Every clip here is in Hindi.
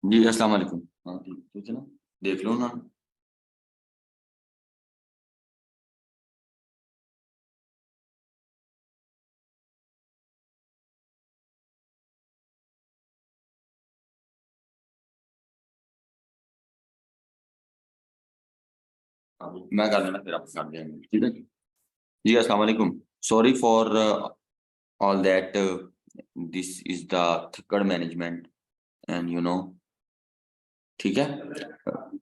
जी अस्सलाम वालेकुम। हाँ ठीक है ना, देख लो ना। मैं कर लेना, फिर आप कर देंगे, ठीक है। जी अस्सलाम वालेकुम। Sorry for all that, this is the Thakkar management and you know, ठीक है।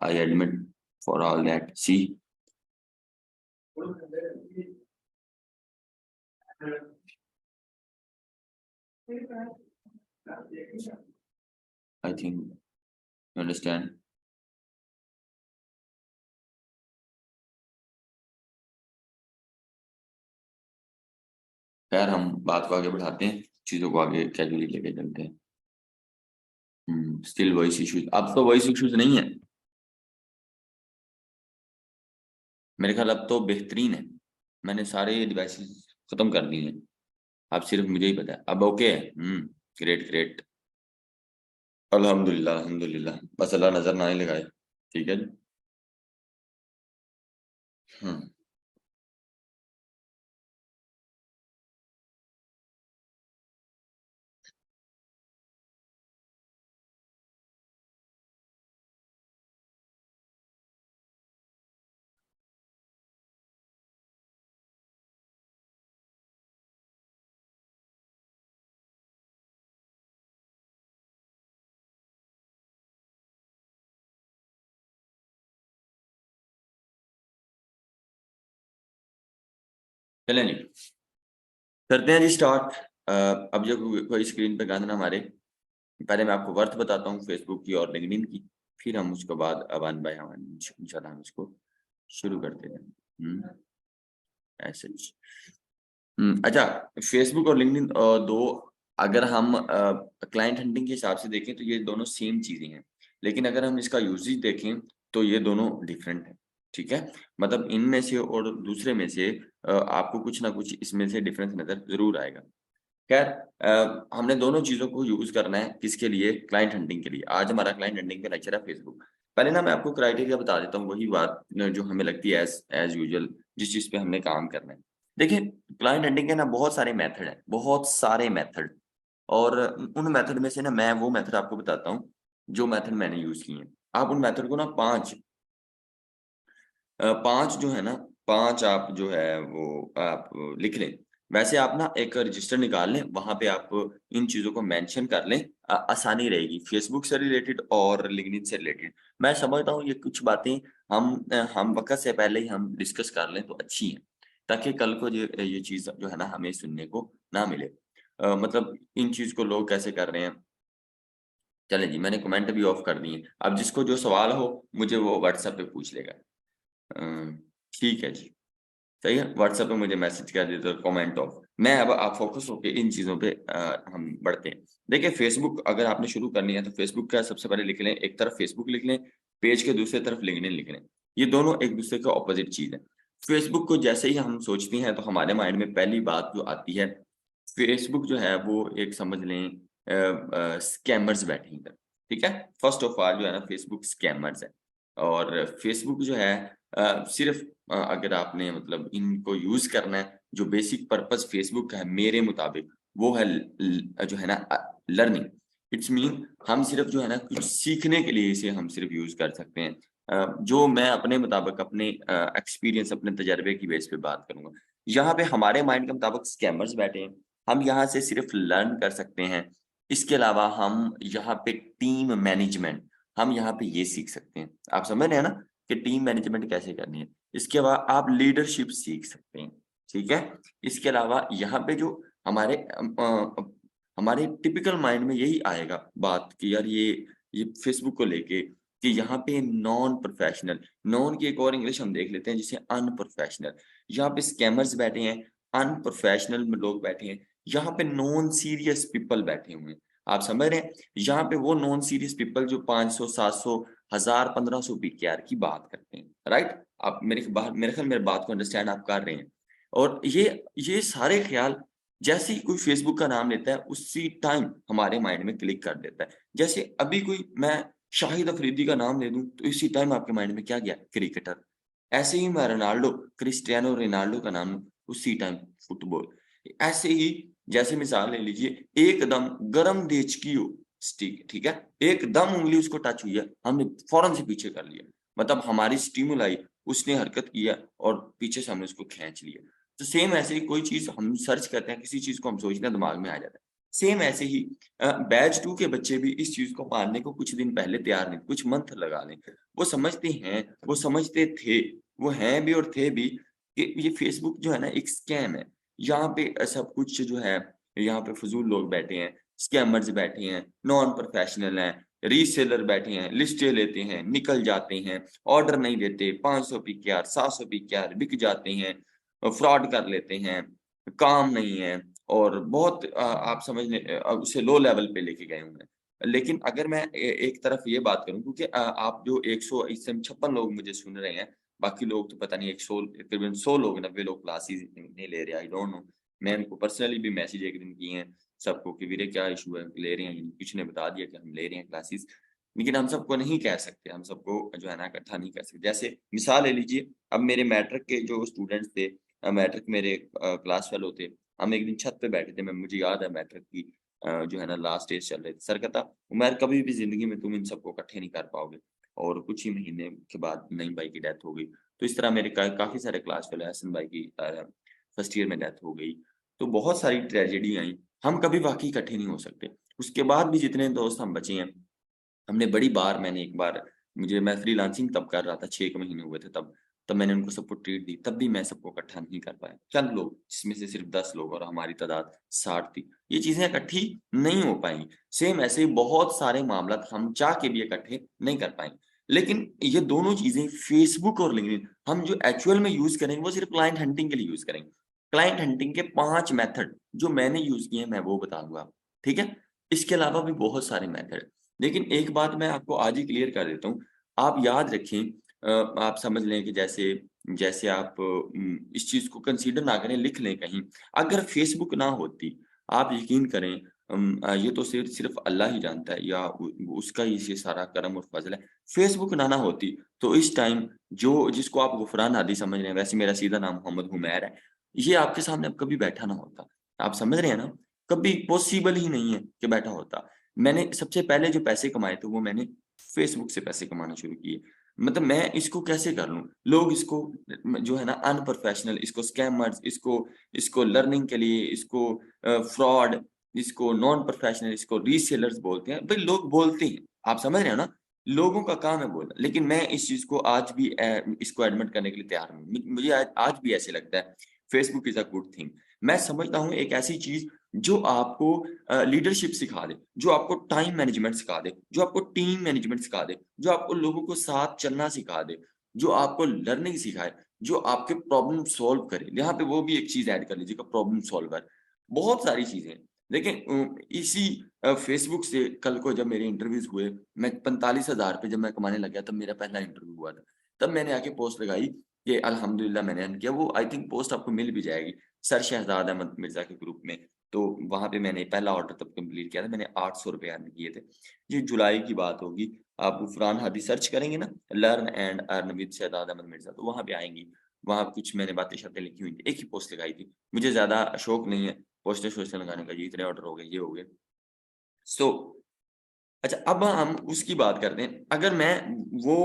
I admit for all that. See I think you understand. खैर हम बात को आगे बढ़ाते हैं, चीजों को आगे कैजुअली लेके चलते हैं। स्टिल वॉइस इश्यूज, अब तो वॉइस इश्यूज नहीं है मेरे ख्याल, अब तो बेहतरीन है। मैंने सारे डिवाइसेस खत्म कर दिए हैं, अब सिर्फ मुझे ही पता है अब ओके है। Great great. अल्हम्दुलिल्लाह अल्हम्दुलिल्लाह, बस अल्लाह नजर ना ही लगाए। ठीक है जी। हम्म चलें जी, करते हैं जी स्टार्ट। अब जो कोई स्क्रीन पे गाना ना हमारे, पहले मैं आपको वर्थ बताता हूँ फेसबुक की और लिंक्डइन की, फिर हम उसके बाद वन बाय वन इंशाल्लाह हम इसको शुरू करते हैं। ऐसे ही। अच्छा, फेसबुक और लिंक्डइन दो, अगर हम क्लाइंट हंटिंग के हिसाब से देखें तो ये दोनों सेम चीजें हैं, लेकिन अगर हम इसका यूजेज देखें तो ये दोनों डिफरेंट है। ठीक है, मतलब इनमें से और दूसरे में से आपको कुछ ना कुछ इसमें से डिफरेंस नजर जरूर आएगा। खैर, हमने दोनों चीजों को यूज करना है, किसके लिए? क्लाइंट हंटिंग के लिए। आज हमारा क्लाइंट हंटिंग का लेक्चर है फेसबुक। पहले ना मैं आपको क्राइटेरिया बता देता हूँ, वही बात जो हमें लगती है एज एज यूजुअल, जिस चीज पे हमने काम करना है। देखिए, क्लाइंट हंटिंग के ना बहुत सारे मेथड है, बहुत सारे मेथड। और उन मेथड में से ना मैं वो मेथड आपको बताता हूँ जो मेथड मैंने यूज किए हैं। आप उन मेथड को ना पांच जो है ना, पांच आप जो है वो आप लिख लें। वैसे आप ना एक रजिस्टर निकाल लें, वहां पे आप इन चीजों को मेंशन कर लें। आसानी रहेगी फेसबुक से रिलेटेड और लिंक्डइन से रिलेटेड। मैं समझता हूँ ये कुछ बातें हम वक्त से पहले ही हम डिस्कस कर लें तो अच्छी हैं, ताकि कल को ये चीज जो है ना हमें सुनने को ना मिले। मतलब इन चीज को लोग कैसे कर रहे हैं। चलें जी, मैंने कमेंट भी ऑफ कर दिए, अब जिसको जो सवाल हो मुझे वो व्हाट्सएप पे पूछ लेगा। अ, ठीक है जी, सही है। व्हाट्सएप पे मुझे मैसेज कर देते हो, कमेंट ऑफ। मैं अब आप फोकस होके इन चीजों पे हम बढ़ते हैं। देखिए, फेसबुक अगर आपने शुरू करनी है तो फेसबुक का सबसे पहले लिख लें, एक तरफ फेसबुक लिख लें, पेज के दूसरी तरफ लिंक्डइन लिख लें। ये दोनों एक दूसरे के ऑपोजिट चीज है। फेसबुक को जैसे ही हम सोचते हैं तो हमारे माइंड में पहली बात जो आती है, फेसबुक जो है वो एक समझ लें स्कैमर्स बैठे हैं इधर। ठीक है, फर्स्ट ऑफ ऑल जो है ना फेसबुक स्कैमर्स है। और फेसबुक जो है सिर्फ अगर आपने मतलब इनको यूज करना है, जो बेसिक पर्पस फेसबुक का है मेरे मुताबिक वो है जो है ना लर्निंग। इट्स मीन हम सिर्फ जो है ना कुछ सीखने के लिए इसे हम सिर्फ यूज कर सकते हैं। जो मैं अपने मुताबिक अपने एक्सपीरियंस अपने तजर्बे की बेस पे बात करूंगा। यहाँ पे हमारे माइंड के मुताबिक स्कैमर्स बैठे हैं, हम यहाँ से सिर्फ लर्न कर सकते हैं। इसके अलावा हम यहाँ पे टीम मैनेजमेंट, हम यहाँ पे ये सीख सकते हैं। आप समझ रहे हैं ना कि टीम मैनेजमेंट कैसे करनी है। इसके बाद आप लीडरशिप सीख सकते हैं। ठीक है, इसके अलावा यहाँ पे जो हमारे हमारे टिपिकल माइंड में यही आएगा बात कि यार ये फेसबुक को लेके कि यहाँ पे नॉन प्रोफेशनल, नॉन की एक और इंग्लिश हम देख लेते हैं जिसे अनप्रोफेशनल। यहाँ पे स्कैमर्स बैठे हैं, अनप्रोफेशनल लोग बैठे हैं, यहाँ पे नॉन सीरियस पीपल बैठे हुए हैं। आप समझ रहे हैं, यहाँ पे वो नॉन सीरियस पीपल जो 500 700 1000 1500 पीकेआर की बात करते हैं, राइट। आप मेरे ख्याल मेरे बात को अंडरस्टैंड आप कर रहे हैं। और ये सारे ख्याल जैसे ही कोई फेसबुक का नाम लेता है उसी टाइम हमारे माइंड में क्लिक कर देता है। जैसे अभी कोई मैं शाहिद अफरीदी का नाम ले दूँ तो इसी टाइम आपके माइंड में क्या गया? क्रिकेटर। ऐसे ही मैं रोनाल्डो, क्रिस्टियानो रोनाल्डो का नाम लूँ, उसी टाइम फुटबॉल। ऐसे ही जैसे मिसाल ले लीजिए, एकदम गरम देचकी स्टिक, ठीक है? एकदम उँगली उसको टच हुई है, हमने फौरन से पीछे कर लिया। मतलब हमारी स्टिमुलाई, उसने हरकत किया और पीछे से हमने उसको खींच लिया। तो सेम ऐसे ही कोई चीज़ हम सर्च करते हैं, किसी चीज़ को हम सोचते हैं, दिमाग में आ जाता है। सेम ऐसे ही बैच 2 के बच्चे भी इस चीज़ को मानने को कुछ दिन पहले तैयार नहीं, कुछ मंथ लगा लें। वो समझते हैं, वो समझते थे, वो हैं भी और थे भी कि ये फ़ेसबुक जो है ना एक स्कैम है। यहाँ पे सब कुछ जो है, यहाँ पे फ़िज़ूल लोग बैठे हैं, स्कैमर्स बैठे हैं, नॉन प्रोफ़ेशनल हैं, रीसेलर बैठे हैं, लिस्टें लेते हैं, निकल जाते हैं, ऑर्डर नहीं देते, 500 पीकेआर, 700 पीकेआर बिक जाते हैं, फ्रॉड कर लेते हैं, काम नहीं है और बहुत आप समझ लें उसे लो लेवल पे लेके गए हुए हैं। लेकिन अगर मैं एक तरफ ये बात करूँ क्योंकि आप जो 100 इस टाइम 56 लोग मुझे सुन रहे हैं, बाकी लोग तो पता नहीं 100 तकरीबन 100 लोग 90 लोग क्लासेस नहीं ले रहे, आई डोंट नो। मैं उनको पर्सनली भी मैसेज एक दिन किए हैं सबको कि वीरे क्या इश्यू है? ले रहे हैं? किसी ने बता दिया कि हम ले रहे हैं क्लासेस। लेकिन हम सबको नहीं कह सकते, हम सबको जो है ना इकट्ठा नहीं कर सकते। जैसे मिसाल ले लीजिए, अब मेरे मैट्रिक के जो स्टूडेंट्स थे मैट्रिक मेरे क्लास फेलो थे। हम एक दिन छत पे बैठे थे, मैं मुझे याद है मैट्रिक की जो है ना लास्ट डेज़ चल रहे थे। सर कहता, "उमैर कभी भी ज़िंदगी में तुम इन सबको इकट्ठे नहीं कर पाओगे।" और कुछ ही महीने के बाद नईम भाई की डेथ हो गई। तो इस तरह मेरे काफ़ी सारे क्लास फेलो हसन भाई की फर्स्ट ईयर में डेथ हो गई। तो बहुत सारी ट्रेजेडी आई। हम कभी वाक़ई इकट्ठे नहीं हो सकते। उसके बाद भी जितने दोस्त हम बचे हैं, हमने बड़ी बार मैंने एक बार मैं फ्रीलांसिंग तब कर रहा था, 6 एक महीने हुए थे तब। तब मैंने उनको सबको ट्रीट दी, तब भी मैं सबको इकट्ठा नहीं कर पाया। चंद लोग, जिसमें से सिर्फ़ 10 लोग और हमारी तादाद 60 थी। ये चीज़ें इकट्ठी नहीं हो पाई। सेम ऐसे ही बहुत सारे मामलात हम चाह के भी इकट्ठे नहीं कर पाएँगे। लेकिन ये दोनों चीज़ें फ़ेसबुक और लिंक्डइन हम जो एक्चुअल में यूज़ करेंगे, वो सिर्फ़ क्लाइंट हंटिंग के लिए यूज़ करेंगे। क्लाइंट हंटिंग के 5 मेथड जो मैंने यूज़ किए हैं, मैं वो बता दूँगा आपको, ठीक है? इसके अलावा भी बहुत सारे मेथड लेकिन एक बात मैं आपको आज ही क्लियर कर देता हूँ। आप याद रखें आप समझ लें कि जैसे जैसे आप इस चीज़ को कंसीडर ना करें, लिख लें कहीं। अगर फ़ेसबुक ना होती, आप यकीन करें ये तो सिर्फ़ अल्लाह ही जानता है या उसका ही ये सारा करम और फ़ज़ल है। फ़ेसबुक ना होती, तो इस टाइम जो जिसको आप गुफ़रान हादी समझ रहे हैं, वैसे मेरा सीधा नाम मोहम्मद हुमैर है। ये आपके सामने अब कभी बैठा ना होता। आप समझ रहे हैं ना? कभी पॉसिबल ही नहीं है कि बैठा होता। मैंने सबसे पहले जो पैसे कमाए थे वो मैंने फ़ेसबुक से पैसे कमाना शुरू किए। मतलब मैं इसको कैसे कर लूँ? लोग इसको जो है ना अनप्रोफ़ेशनल, इसको स्कैमर्स, इसको इसको लर्निंग के लिए, इसको फ्रॉड, इसको नॉन प्रोफ़ेशनल, इसको रीसेलर्स बोलते हैं। भई लोग बोलते हैं, आप समझ रहे हो ना? लोगों का काम है बोलना। लेकिन मैं इस चीज़ को आज भी इसको एडमिट करने के लिए तैयार नहीं हूँ। मुझे आज आज भी ऐसे लगता है Facebook is a good thing. मैं समझता हूँ एक ऐसी चीज़ जो आपको लीडरशिप सिखा दे, जो आपको टाइम मैनेजमेंट सिखा दे, जो आपको टीम मैनेजमेंट सिखा दे, जो आपको लोगों को साथ चलना सिखा दे, जो आपको लर्निंग सिखाए, जो आपके प्रॉब्लम सॉल्व करे। यहाँ पे वो भी एक चीज़ ऐड कर लीजिएगा प्रॉब्लम सॉल्वर। बहुत सारी चीज़ें हैं। लेकिन इसी फ़ेसबुक से कल को जब मेरे इंटरव्यूज़ हुए, मैं 45,000 जब मैं कमाने लग गया तब मेरा पहला इंटरव्यू हुआ था। तब मैंने आके पोस्ट लगाई कि अल्हम्दुलिल्लाह मैंने अर्न किया। वो आई थिंक पोस्ट आपको मिल भी जाएगी। सर शहज़ाद अहमद मिर्ज़ा के ग्रुप में। तो वहाँ पे मैंने पहला ऑर्डर तब कंप्लीट किया था, मैंने ₹800 अर्न किए थे। ये जुलाई की बात होगी, आप फरहान हादी सर्च करेंगे ना, learn and earn with Shahzad Ahmad Mirza, तो वहाँ पे आएँगी। वहाँ कुछ मैंने बातें-शातें लिखी हुई थी, एक ही पोस्ट लगाई थी। मुझे ज़्यादा शौक नहीं है पोस्टर-वोस्टर लगाने का, जी इतने ऑर्डर हो गए, ये हो गए। सो अच्छा अब हम उसकी बात करते हैं, अगर मैं वो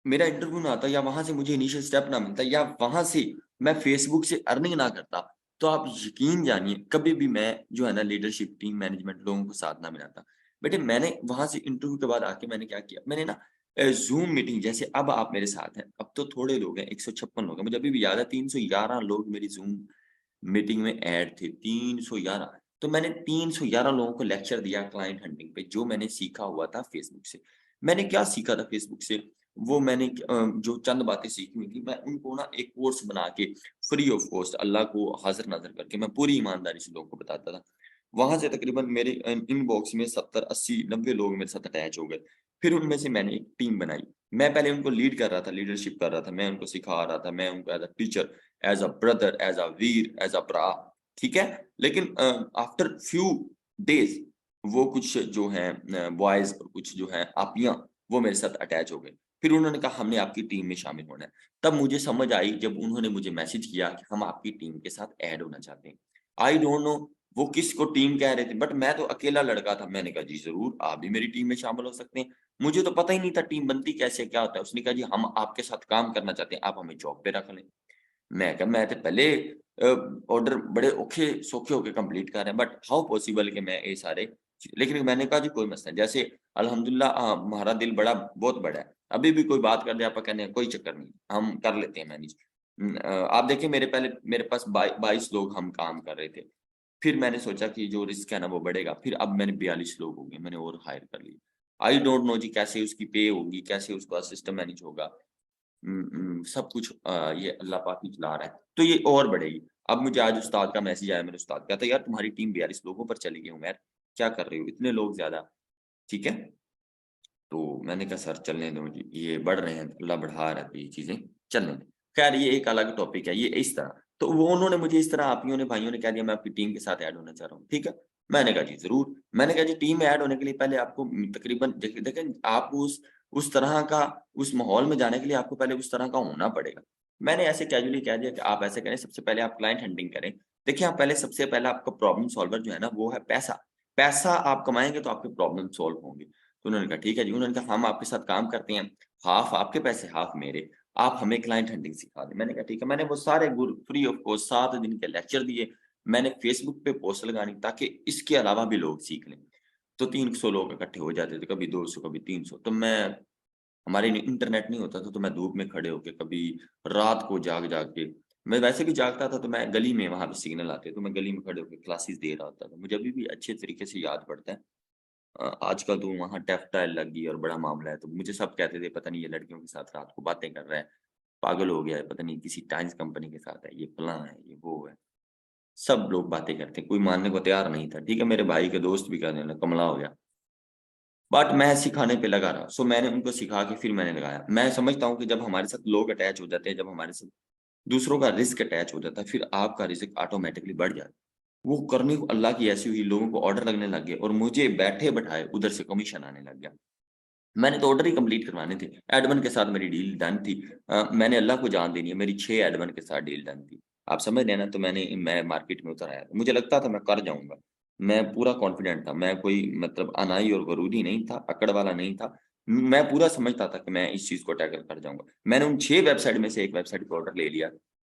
मेरा इंटरव्यू ना आता या वहाँ से मुझे इनिशियल स्टेप ना मिलता या वहाँ से मैं फ़ेसबुक से अर्निंग ना करता, तो आप यकीन जानिए कभी भी मैं जो है ना लीडरशिप, टीम मैनेजमेंट लोगों को साथ ना मिलाता। बेटे मैंने वहाँ से इंटरव्यू के बाद आके मैंने क्या किया, मैंने ना ज़ूम मीटिंग जैसे अब आप मेरे साथ हैं, अब तो थोड़े लोग हैं, 156 लोग हैं, मुझे अभी भी याद है 311 लोग मेरी ज़ूम मीटिंग में ऐड थे, 311 तो मैंने 311 लोगों को लेक्चर दिया क्लाइंट हंटिंग पे, जो मैंने सीखा हुआ था फ़ेसबुक से। मैंने क्या सीखा था फ़ेसबुक से, वो मैंने जो चंद बातें सीखी हुई थी, मैं उनको ना एक कोर्स बना के फ्री ऑफ कॉस्ट अल्लाह को हाज़िर-नाज़िर करके मैं पूरी ईमानदारी से लोगों को बताता था। वहाँ से तकरीबन मेरे इनबॉक्स में 70, 80, 90 लोग मेरे साथ अटैच हो गए। फिर उनमें से मैंने एक टीम बनाई। मैं पहले उनको लीड कर रहा था, लीडरशिप कर रहा था, मैं उनको सिखा रहा था, मैं उनको as a teacher, as a brother, as a वीर, एज़ अ ब्रा, ठीक है? लेकिन आफ्टर फ्यू डेज़ वो कुछ जो हैं बॉयज़ और कुछ जो हैं आपियाँ वो मेरे साथ अटैच हो गए। फिर उन्होंने कहा हमने आपकी टीम में शामिल होना है। तब मुझे समझ आई जब उन्होंने मुझे मैसेज किया कि हम आपकी टीम के साथ ऐड होना चाहते हैं। आई डोंट नो वो किसको टीम कह रहे थे, बट मैं तो अकेला लड़का था। मैंने कहा जी ज़रूर, आप भी मेरी टीम में शामिल हो सकते हैं। मुझे तो पता ही नहीं था टीम बनती कैसे है, क्या होता है? उसने कहा जी हम आपके साथ काम करना चाहते हैं, आप हमें जॉब पे रख लें। मैं कहा मैं तो पहले ऑर्डर बड़े औखे-सौखे होके कंप्लीट कर रहे हैं, बट हाउ पॉसिबल कि मैं ये सारे लेकिन मैंने कहा जी कोई मसला नहीं। जैसे अल्हम्दुलिल्लाह हमारा दिल बहुत बड़ा है। अभी भी कोई बात कर दे आप कहने हैं कोई चक्कर नहीं, हम कर लेते हैं मैनेज। आप देखिए मेरे पास 22 लोग हम काम कर रहे थे। फिर मैंने सोचा कि जो रिस्क है ना वो बढ़ेगा, फिर अब मैंने 42 लोग हो गए, मैंने और हायर कर लिए। आई डोंट नो जी कैसे उसकी पे होगी, कैसे उसका सिस्टम मैनेज होगा। सब कुछ ये अल्लाह पाक ही चला रहा है, तो ये और बढ़ेगी। अब मुझे आज उस्ताद का मैसेज आया, मेरे उस्ताद कहता है, "यार तुम्हारी टीम 42 लोगों पर चली गई उमैर, क्या कर रहे हो? इतने लोग ज़्यादा।" ठीक है? तो मैंने कहा सर चलने दो जी, ये बढ़ रहे हैं, अल्लाह बढ़ा रहा है तो ये चीज़ें चलने दें। खैर ये एक अलग टॉपिक है, ये इस तरह। तो वो उन्होंने मुझे इस तरह आपियों ने, भाइयों ने कह दिया मैं आपकी टीम के साथ ऐड होना चाह रहा हूँ, ठीक है? मैंने कहा जी ज़रूर। मैंने कहा जी टीम में ऐड होने के लिए पहले आपको तकरीबन देखिए देखें आप उस तरह का उस माहौल में जाने के लिए आपको पहले उस तरह का होना पड़ेगा। मैंने ऐसे कैजुअली कह दिया कि आप ऐसे करें, सबसे पहले आप क्लाइंट हंटिंग करें। देखिए आप पहले सबसे पहले आपका प्रॉब्लम सॉल्वर जो है ना वो है पैसा। पैसा आप कमाएँगे तो आपके प्रॉब्लम सॉल्व होंगे। तो उन्होंने कहा ठीक है जी, उन्होंने कहा हम आपके साथ काम करते हैं, हाफ़ आपके पैसे, हाफ़ मेरे, आप हमें क्लाइंट हंटिंग सिखा दें। मैंने कहा ठीक है, मैंने वो सारे गुर फ्री ऑफ कॉस्ट 7 दिन के लेक्चर दिए, मैंने फेसबुक पे पोस्ट लगानी ताकि इसके अलावा भी लोग सीख लें। तो 300 लोग इकट्ठे हो जाते थे, कभी 200 कभी 300 तो मैं हमारे नि इंटरनेट नहीं होता था, तो मैं धूप में खड़े होके, कभी रात को जाग-जाग के मैं वैसे भी जागता था, तो मैं गली में वहाँ पे सिग्नल आते, तो मैं गली में खड़े होके क्लासेस दे रहा होता था। मुझे अभी भी अच्छे तरीके से याद पड़ता है। आजकल तो वहाँ टैक्टाइल लग गई और बड़ा मामला है, तो मुझे सब कहते थे पता नहीं ये लड़कियों के साथ रात को बातें कर रहा है, पागल हो गया है, पता नहीं किसी टाइल्स कंपनी के साथ है, ये फलाँ है, ये वो है। सब लोग बातें करते हैं, कोई मानने को तैयार नहीं था। ठीक है, मेरे भाई के दोस्त भी कहने लगे कमला हो गया। बट मैं सिखाने पे लगा रहा, सो मैंने उनको सिखा के फिर मैंने लगाया। मैं समझता हूँ कि जब हमारे साथ लोग अटैच हो जाते हैं, जब हमारे साथ दूसरों का रिस्क अटैच हो जाता है, फिर आपका रिज़्क ऑटोमैटिकली बढ़ जाता है। वो करनी अल्लाह की ऐसी हुई, लोगों को ऑर्डर लगने लग गए और मुझे बैठे-बैठाए उधर से कमीशन आने लग गया। मैंने तो ऑर्डर ही कंप्लीट करवाने थे। एडमन के साथ मेरी डील डन थी। मैंने अल्लाह को जान देनी है, मेरी 6 एडमन के साथ डील डन थी। आप समझ रहे हैं ना? तो मैं मार्केट में उतर आया। मुझे लगता था मैं कर जाऊँगा। मैं पूरा कॉन्फिडेंट था। मैं कोई मतलब अनाई और गरूरी नहीं था, अकड़ वाला नहीं था। मैं पूरा समझता था कि मैं इस चीज़ को टैकल कर जाऊँगा। मैंने उन 6 वेबसाइट में से एक वेबसाइट पे ऑर्डर ले लिया।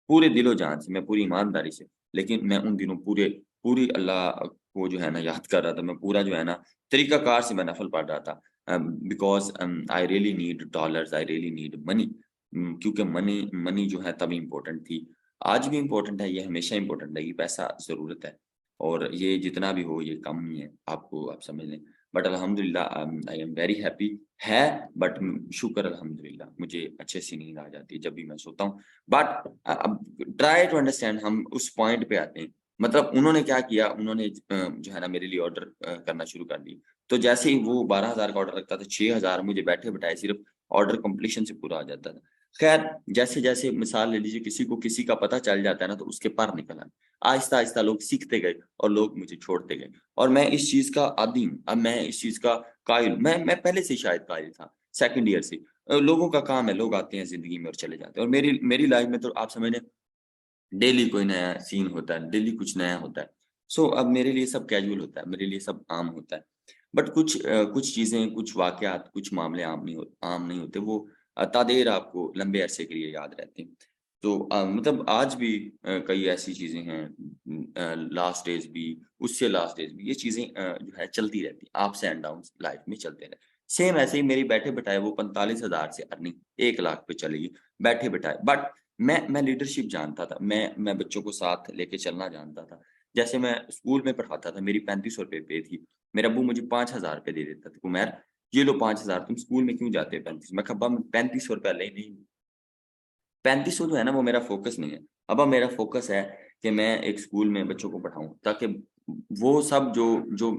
पूरे दिलो-जान से, मैं पूरी ईमानदारी से। लेकिन मैं उन दिनों पूरी अल्लाह को जो है ना याद कर रहा था। मैं पूरा जो है ना तरीक़ाकार से मैं नफ़ल पढ़ रहा था। Because I really need dollars, I really need money. क्योंकि मनी मनी जो है तभी इम्पोर्टेंट थी। आज भी इम्पोर्टेंट है, ये हमेशा इम्पोर्टेंट रहेगी, पैसा ज़रूरत है और ये जितना भी हो ये कम ही है, आप समझ लें। बट अल्हम्दुलिल्लाह आई एम वेरी हैप्पी है बट शुक्र अल्हम्दुलिल्लाह मुझे अच्छे से नींद आ जाती है जब भी मैं सोता हूँ। बट अब ट्राई टू अंडरस्टैंड हम उस पॉइंट पे आते हैं। मतलब उन्होंने क्या किया, उन्होंने जो है ना मेरे लिए ऑर्डर करना शुरू कर दिए। तो जैसे ही वो 12,000 का ऑर्डर लगता था, 6,000 मुझे बैठे-बिठाए सिर्फ़ ऑर्डर कंप्लीशन से पूरा हो जाता था। ख़ैर, जैसे-जैसे मिसाल ले लीजिए किसी को किसी का पता चल जाता है ना, तो उसके पर निकल आए। आहिस्ता-आहिस्ता लोग सीखते गए और लोग मुझे छोड़ते गए और मैं इस चीज़ का आदी हूँ। अब मैं इस चीज़ का कायल हूँ। मैं पहले से ही शायद कायल था, सेकंड ईयर से। लोगों का काम है, लोग आते हैं ज़िंदगी में और चले जाते हैं और मेरी मेरी लाइफ़ में तो आप समझ लें डेली कोई नया सीन होता है, डेली कुछ नया होता है। सो अब मेरे लिए सब कैज़ुअल होता है, मेरे लिए सब आम होता है। बट कुछ चीज़ें, कुछ वाक़यात, कुछ मामले आम नहीं होते, वो तादेर आपको लंबे अरसे के लिए याद रहते हैं। तो मतलब आज भी कई ऐसी चीज़ें हैं लास्ट डेज़ भी, उससे लास्ट डेज़ भी, ये चीज़ें जो है चलती रहती हैं, अप्स एंड डाउन्स लाइफ़ में चलते रहते हैं। सेम ऐसे ही मेरी बैठे-बिठाए वो 45,000 से अर्निंग 1 लाख पे चली गई, बैठे-बिठाए। बट मैं लीडरशिप जानता था, मैं बच्चों को साथ लेके चलना जानता था। जैसे मैं स्कूल में पढ़ाता था, मेरी ₹3500 पे थी। मेरा अब्बू मुझे ₹5000 दे देता था, "उमैर, ये लो 5000 तुम स्कूल में क्यों जाते हो 35।" मैं कहा, "अब्बा मैं ₹3500 ले नहीं।" 3500 जो है ना वो मेरा फ़ोकस नहीं है। अब्बा मेरा फ़ोकस है कि मैं एक स्कूल में बच्चों को पढ़ाऊँ ताकि वो सब जो जो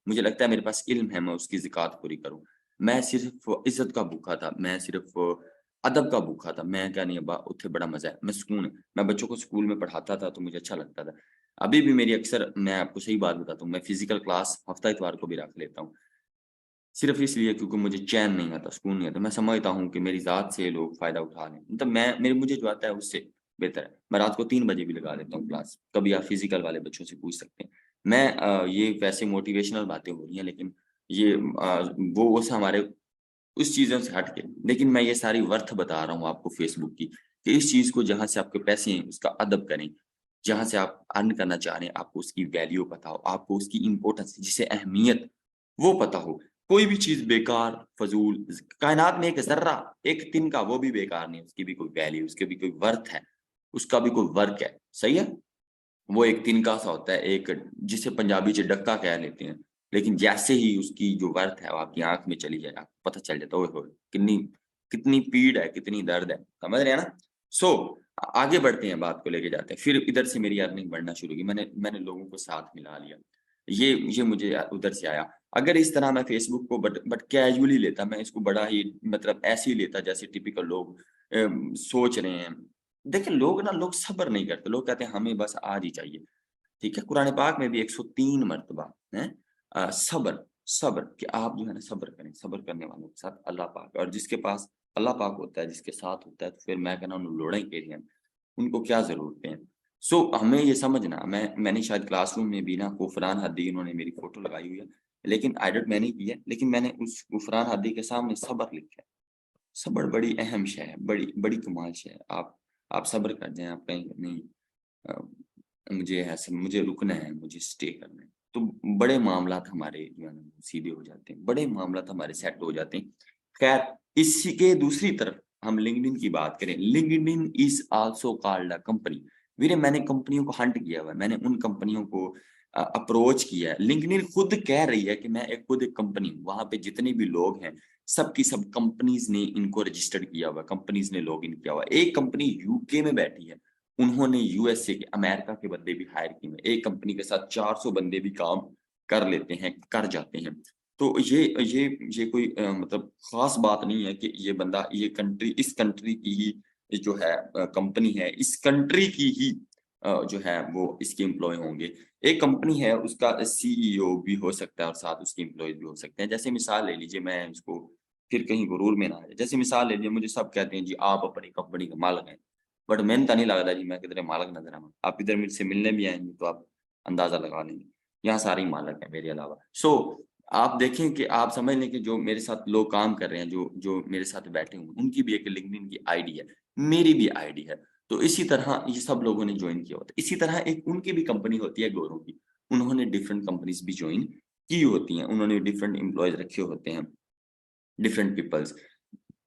मुझे लगता है मेरे पास इल्म है, मैं उसकी ज़िकात पूरी करूँ। मैं सिर्फ़ इज़्ज़त का भूखा था, मैं सिर्फ़ अदब का भूखा था। मैं कहा नहीं अब्बा उत्थे बड़ा मज़ा है, मैं सुकून है। मैं बच्चों को स्कूल में पढ़ाता था तो मुझे अच्छा लगता था। अभी भी मेरी अक्सर मैं आपको सही बात बताता हूँ, मैं फ़िज़िकल क्लास हफ़्ता इतवार को भी रख लेता हूँ। सिर्फ इसलिए क्योंकि मुझे चैन नहीं आता, सुकून नहीं आता। मैं समझता हूँ कि मेरी ज़ात से लोग फ़ायदा उठा लें, मतलब मुझे जो आता है उससे बेहतर है। मैं रात को 3 बजे भी लगा देता हूँ क्लास, कभी आप फिज़िकल वाले बच्चों से पूछ सकते हैं। ये वैसे मोटिवेशनल बातें हो रही हैं, लेकिन ये वो उस हमारे उस चीज़ों से हट के, लेकिन मैं ये सारी वर्थ बता रहा हूँ आपको फ़ेसबुक की, कि इस चीज़ को जहाँ से आपके पैसे हैं उसका अदब करें। जहाँ से आप अर्न करना चाह रहे हैं, आपको उसकी वैल्यू पता हो, आपको उसकी इम्पोर्टेंस जिसे अहमियत वो पता हो। कोई भी चीज़ बेकार, फ़ज़ूल कायनात में एक ज़र्रा, एक तिनका वो भी बेकार नहीं है, उसकी भी कोई वैल्यू, उसकी भी कोई वर्थ है, उसका भी कोई वर्क है, सही है? वो एक तिनका सा होता है, एक जिसे पंजाबी च डक्का कह लेते हैं। लेकिन जैसे ही उसकी जो वर्थ है वो आपकी आँख में चली जाए, आपको पता चल जाता है, ओए होए! कितनी कितनी पीड़ है, कितनी दर्द है। समझ रहे हैं ना? सो आगे बढ़ते हैं, बात को लेके जाते हैं। फिर इधर से मेरी अर्निंग बढ़ना शुरू की। मैंने मैंने लोगों को साथ मिला लिया। ये मुझे उधर से आया। अगर इस तरह मैं फ़ेसबुक को बट कैज़ुअली लेता, मैं इसको बड़ा ही मतलब ऐसे ही लेता जैसे टिपिकल लोग सोच रहे हैं। देखिए लोग सब्र नहीं करते। लोग कहते हैं हमें बस आज ही चाहिए। ठीक है? कुरान पाक में भी 103 मर्तबा हैं सब्र सब्र कि आप जो है ना सब्र करें, सब्र करने वालों के साथ अल्लाह पाक है, और जिसके पास अल्लाह पाक होता है, जिसके साथ होता है, तो फिर मैं कहना उन्हें लोड़ें के लिए उनको क्या ज़रूरत है। सो हमें ये समझना, मैंने शायद क्लासरूम में भी ना कुफ़रान हद्दी उन्होंने मेरी फ़ोटो लगाई हुई है, लेकिन एडिट मैंने की है, लेकिन मैंने उस कुफ़रान हद्दी के सामने सब्र लिखा है। सब्र बड़ी अहम शै है, बड़ी बड़ी कमाल शै है। आप सब्र कर जाएँ, आप कहेंगे नहीं अ, मुझे रुकना है, मुझे स्टे करना है। तो बड़े मामलात हमारे जो है ना सीधे हो जाते हैं, बड़े मामलात हमारे सेट हो जाते हैं। ख़ैर इसी के दूसरी तरफ हम लिंक्डइन की बात करें, LinkedIn is also called a company. वीरे मैंने कंपनियों को हंट किया हुआ है, मैंने उन कंपनियों को अप्रोच किया है। लिंक्डइन खुद कह रही है कि मैं खुद एक कंपनी हूँ, वहाँ पे जितने भी लोग हैं, सब की सब कंपनीज़ ने इनको रजिस्टर्ड किया हुआ है, कंपनीज़ ने लॉगिन किया हुआ है। एक कंपनी यूके में बैठी है, उन्होंने यूएसए के, अमेरिका के बंदे भी हायर किए हुए हैं। एक कंपनी के साथ 400 बंदे भी काम कर लेते हैं, कर जाते हैं। तो ये कोई मतलब ख़ास बात नहीं है कि ये बंदा ये कंट्री इस कंट्री की ही जो है कंपनी है, इस कंट्री की ही जो है वो इसके एम्प्लॉयी होंगे। एक कंपनी है उसका सीईओ भी हो सकता है और साथ उसके एम्प्लॉइज़ भी हो सकते हैं। जैसे मिसाल ले लीजिए, मैं इसको फिर कहीं गुरूर में ना आ जाए। जैसे मिसाल ले लीजिए, मुझे सब कहते हैं जी आप अपनी कंपनी का मालिक हैं। बट मैंने तो नहीं लगता जी मैं किधरे मालिक नज़र आऊँ। आप इधर मुझसे मिलने भी आएँगे तो आप अंदाज़ा लगा लेंगे। यहाँ सारे ही मालिक हैं मेरे अलावा। सो आप देखें कि आप समझ लें कि जो मेरे साथ लोग काम कर रहे हैं, जो जो मेरे साथ बैठे हुए हैं, उनकी भी एक लिंक्डइन की आईडी है, मेरी भी आईडी है। तो इसी तरह ये सब लोगों ने जॉइन किया होता है। इसी तरह एक उनकी भी कंपनी होती है गोरों की, उन्होंने डिफरेंट कंपनीज़ भी जॉइन की होती हैं, उन्होंने डिफरेंट एम्प्लॉइज़ रखे होते हैं, डिफरेंट पीपल्स।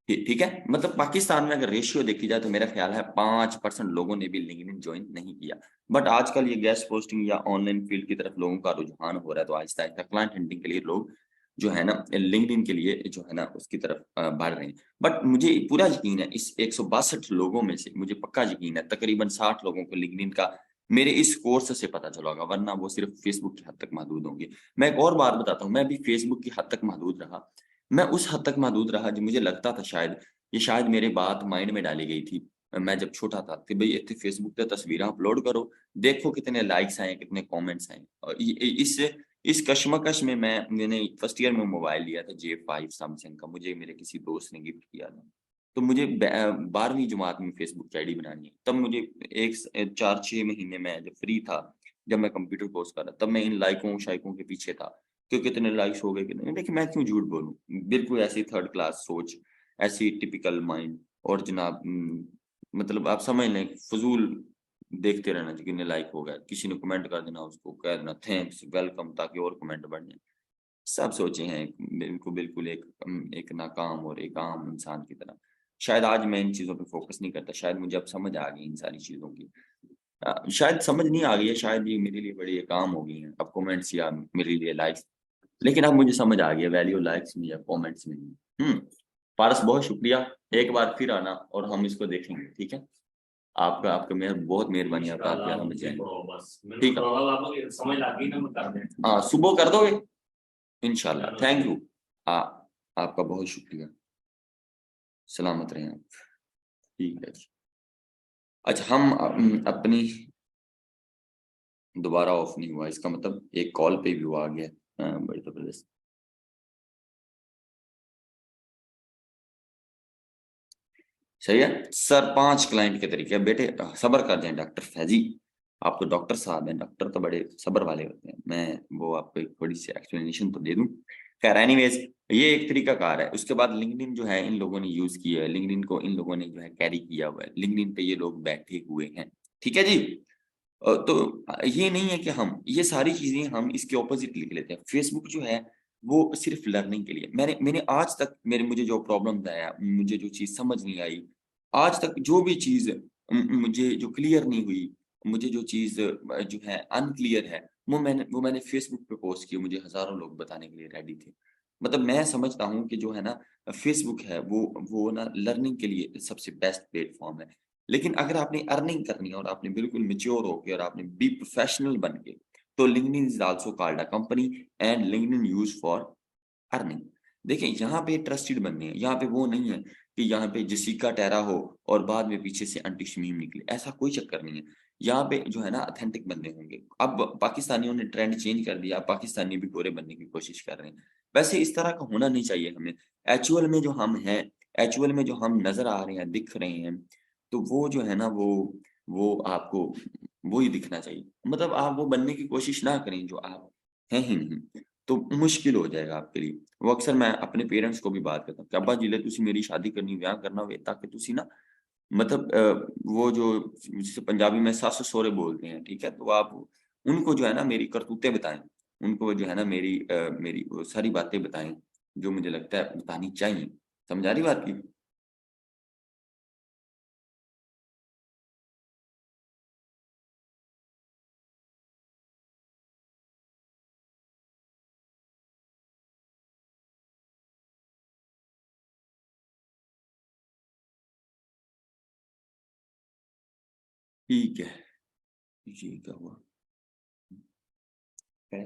ठीक है? मतलब पाकिस्तान में अगर रेशियो देखी जाए तो मेरा ख़्याल है 5% लोगों ने भी लिंक्डइन जॉइन नहीं किया। बट आजकल ये गेस्ट पोस्टिंग या ऑनलाइन फ़ील्ड की तरफ लोगों का रुझान हो रहा है, तो आहिस्ता-आहिस्ता क्लाइंट हंटिंग के लिए लोग जो है ना लिंक्डइन के लिए जो है ना उसकी तरफ बढ़ रहे हैं। बट मुझे पूरा यकीन है इस 162 लोगों में से मुझे पक्का यकीन है तकरीबन 60 लोगों को लिंक्डइन का मेरे इस कोर्स से पता चला होगा, वरना वो सिर्फ़ फ़ेसबुक की हद तक महदूद होंगे। मैं एक और बात बताता हूँ, मैं भी फ़ेसबुक की हद तक महदूद रहा। मैं उस हद तक महदूद रहा जो मुझे लगता था शायद ये शायद मेरे बात माइंड में डाली गई थी। मैं जब छोटा था कि भई इत्थे फेसबुक ते तस्वीरां अपलोड करो, देखो कितने लाइक्स आए, कितने कमेंट्स आए। और इस कशमकश में मैंने फर्स्ट ईयर में मोबाइल लिया था J5 सैमसंग का, मुझे मेरे किसी दोस्त ने गिफ्ट किया था। तो मुझे 12वीं जमात में फेसबुक की आईडी बनानी है। तब मुझे 4-6 महीने में जब फ्री था, जब मैं कंप्यूटर कोर्स कर रहा, तब मैं इन लाइकों-शाइकों के पीछे था कि कितने लाइक्स हो गए, कितने देखिए मैं क्यों झूठ बोलूँ? बिल्कुल ऐसी थर्ड क्लास सोच, ऐसी टिपिकल माइंड और जनाब मतलब आप समझ लें फ़ुज़ूल देखते रहना जी कितने लाइक हो गए। किसी ने कमेंट कर देना, उसको कह देना थैंक्स, वेलकम ताकि और कमेंट बढ़ जाएँ। सब सोचे हैं बिल्कुल एक नाकाम और एक आम इंसान की तरह। शायद आज मैं इन चीज़ों पे फ़ोकस नहीं करता, शायद मुझे अब समझ आ गई इन सारी चीज़ों की। शायद समझ नहीं आ गई है, शायद ये मेरे लिए बड़ी एक आम हो गई हैं, अब कमेंट्स या मेरे लिए लाइक्स। लेकिन अब मुझे समझ आ गया वैल्यू लाइक्स में या कमेंट्स में नहीं। पारस बहुत शुक्रिया, एक बार फिर आना और हम इसको देखेंगे, ठीक है? आपका आपका बहुत मेहरबानी आपका आप यहाँ बच जाएँगे। ठीक है। हाँ, सुबह कर दोगे? इंशाल्लाह, थैंक यू। आपका बहुत शुक्रिया। सलामत रहें आप। ठीक है जी। अच्छा हम अपनी दोबारा ऑफ नहीं हुआ, इसका मतलब एक कॉल पे भी वो आ गया। बड़ी ज़बरदस्त। सही है सर। 5 क्लाइंट के तरीके बेटे, सब्र कर जाएं डॉक्टर फैजी, आप तो डॉक्टर साहब हैं, डॉक्टर तो बड़े सब्र वाले होते हैं। मैं वो आपको एक थोड़ी सी एक्सप्लेनेशन तो दे दूं। खैर एनीवेज, ये एक तरीका कार है। उसके बाद लिंक्डइन जो है इन लोगों ने यूज किया है, लिंक्डइन को इन लोगों ने जो है कैरी किया हुआ है, लिंक्डइन पे ये लोग बैठे हुए हैं। ठीक है जी। तो ये नहीं है कि हम ये सारी चीजें हम इसके ऑपोजिट लिख लेते हैं। फेसबुक जो है वो सिर्फ लर्निंग के लिए, मैंने मैंने आज तक मेरे मुझे जो प्रॉब्लम आया, मुझे जो चीज समझ नहीं आई, आज तक जो भी चीज मुझे जो क्लियर नहीं हुई, मुझे जो चीज जो है अनक्लियर है, वो मैंने फेसबुक पे पोस्ट की, मुझे हजारों लोग बताने के लिए रेडी थे। मतलब मैं समझता हूँ कि जो है ना फेसबुक है वो ना लर्निंग के लिए सबसे बेस्ट प्लेटफॉर्म है। लेकिन अगर आपने अर्निंग करनी है और आपने बिल्कुल मैच्योर होके और आपने बी प्रोफेशनल बन के, तो LinkedIn is also called a company and LinkedIn used for earning. देखिए यहाँ पे ट्रस्टेड बनने हैं, यहाँ पे वो नहीं है कि यहाँ पे जसिका टेरा हो और बाद में पीछे से आंटी शमीम निकले, ऐसा कोई चक्कर नहीं है। यहाँ पे जो है ना ऑथेंटिक बंदे होंगे। अब पाकिस्तानियों ने ट्रेंड चेंज कर दिया, पाकिस्तानी भी गोरे बनने की कोशिश कर रहे हैं। वैसे इस तरह का होना नहीं चाहिए हमें। एक्चुअल में जो हम हैं, एक्चुअल में जो हम नजर आ रहे हैं, दिख रहे हैं, तो वो जो है ना वो आपको वो ही दिखना चाहिए। मतलब आप वो बनने की कोशिश ना करें जो आप हैं ही नहीं, तो मुश्किल हो जाएगा आपके लिए। वो अक्सर मैं अपने पेरेंट्स को भी बात करता हूँ कि अब्बा जिले तुसी मेरी शादी करनी, ब्याह करना होवे ताकि तुसी ना मतलब वो जो जिसे पंजाबी में सस सहुरे बोलते हैं, ठीक है? तो आप उनको जो है ना मेरी करतूतें बताएँ। उनको जो है ना मेरी वो सारी बातें बताएँ, जो मुझे लगता है बतानी चाहिए। समझ आ रही बात की? ठीक है, ये क्या हुआ? है,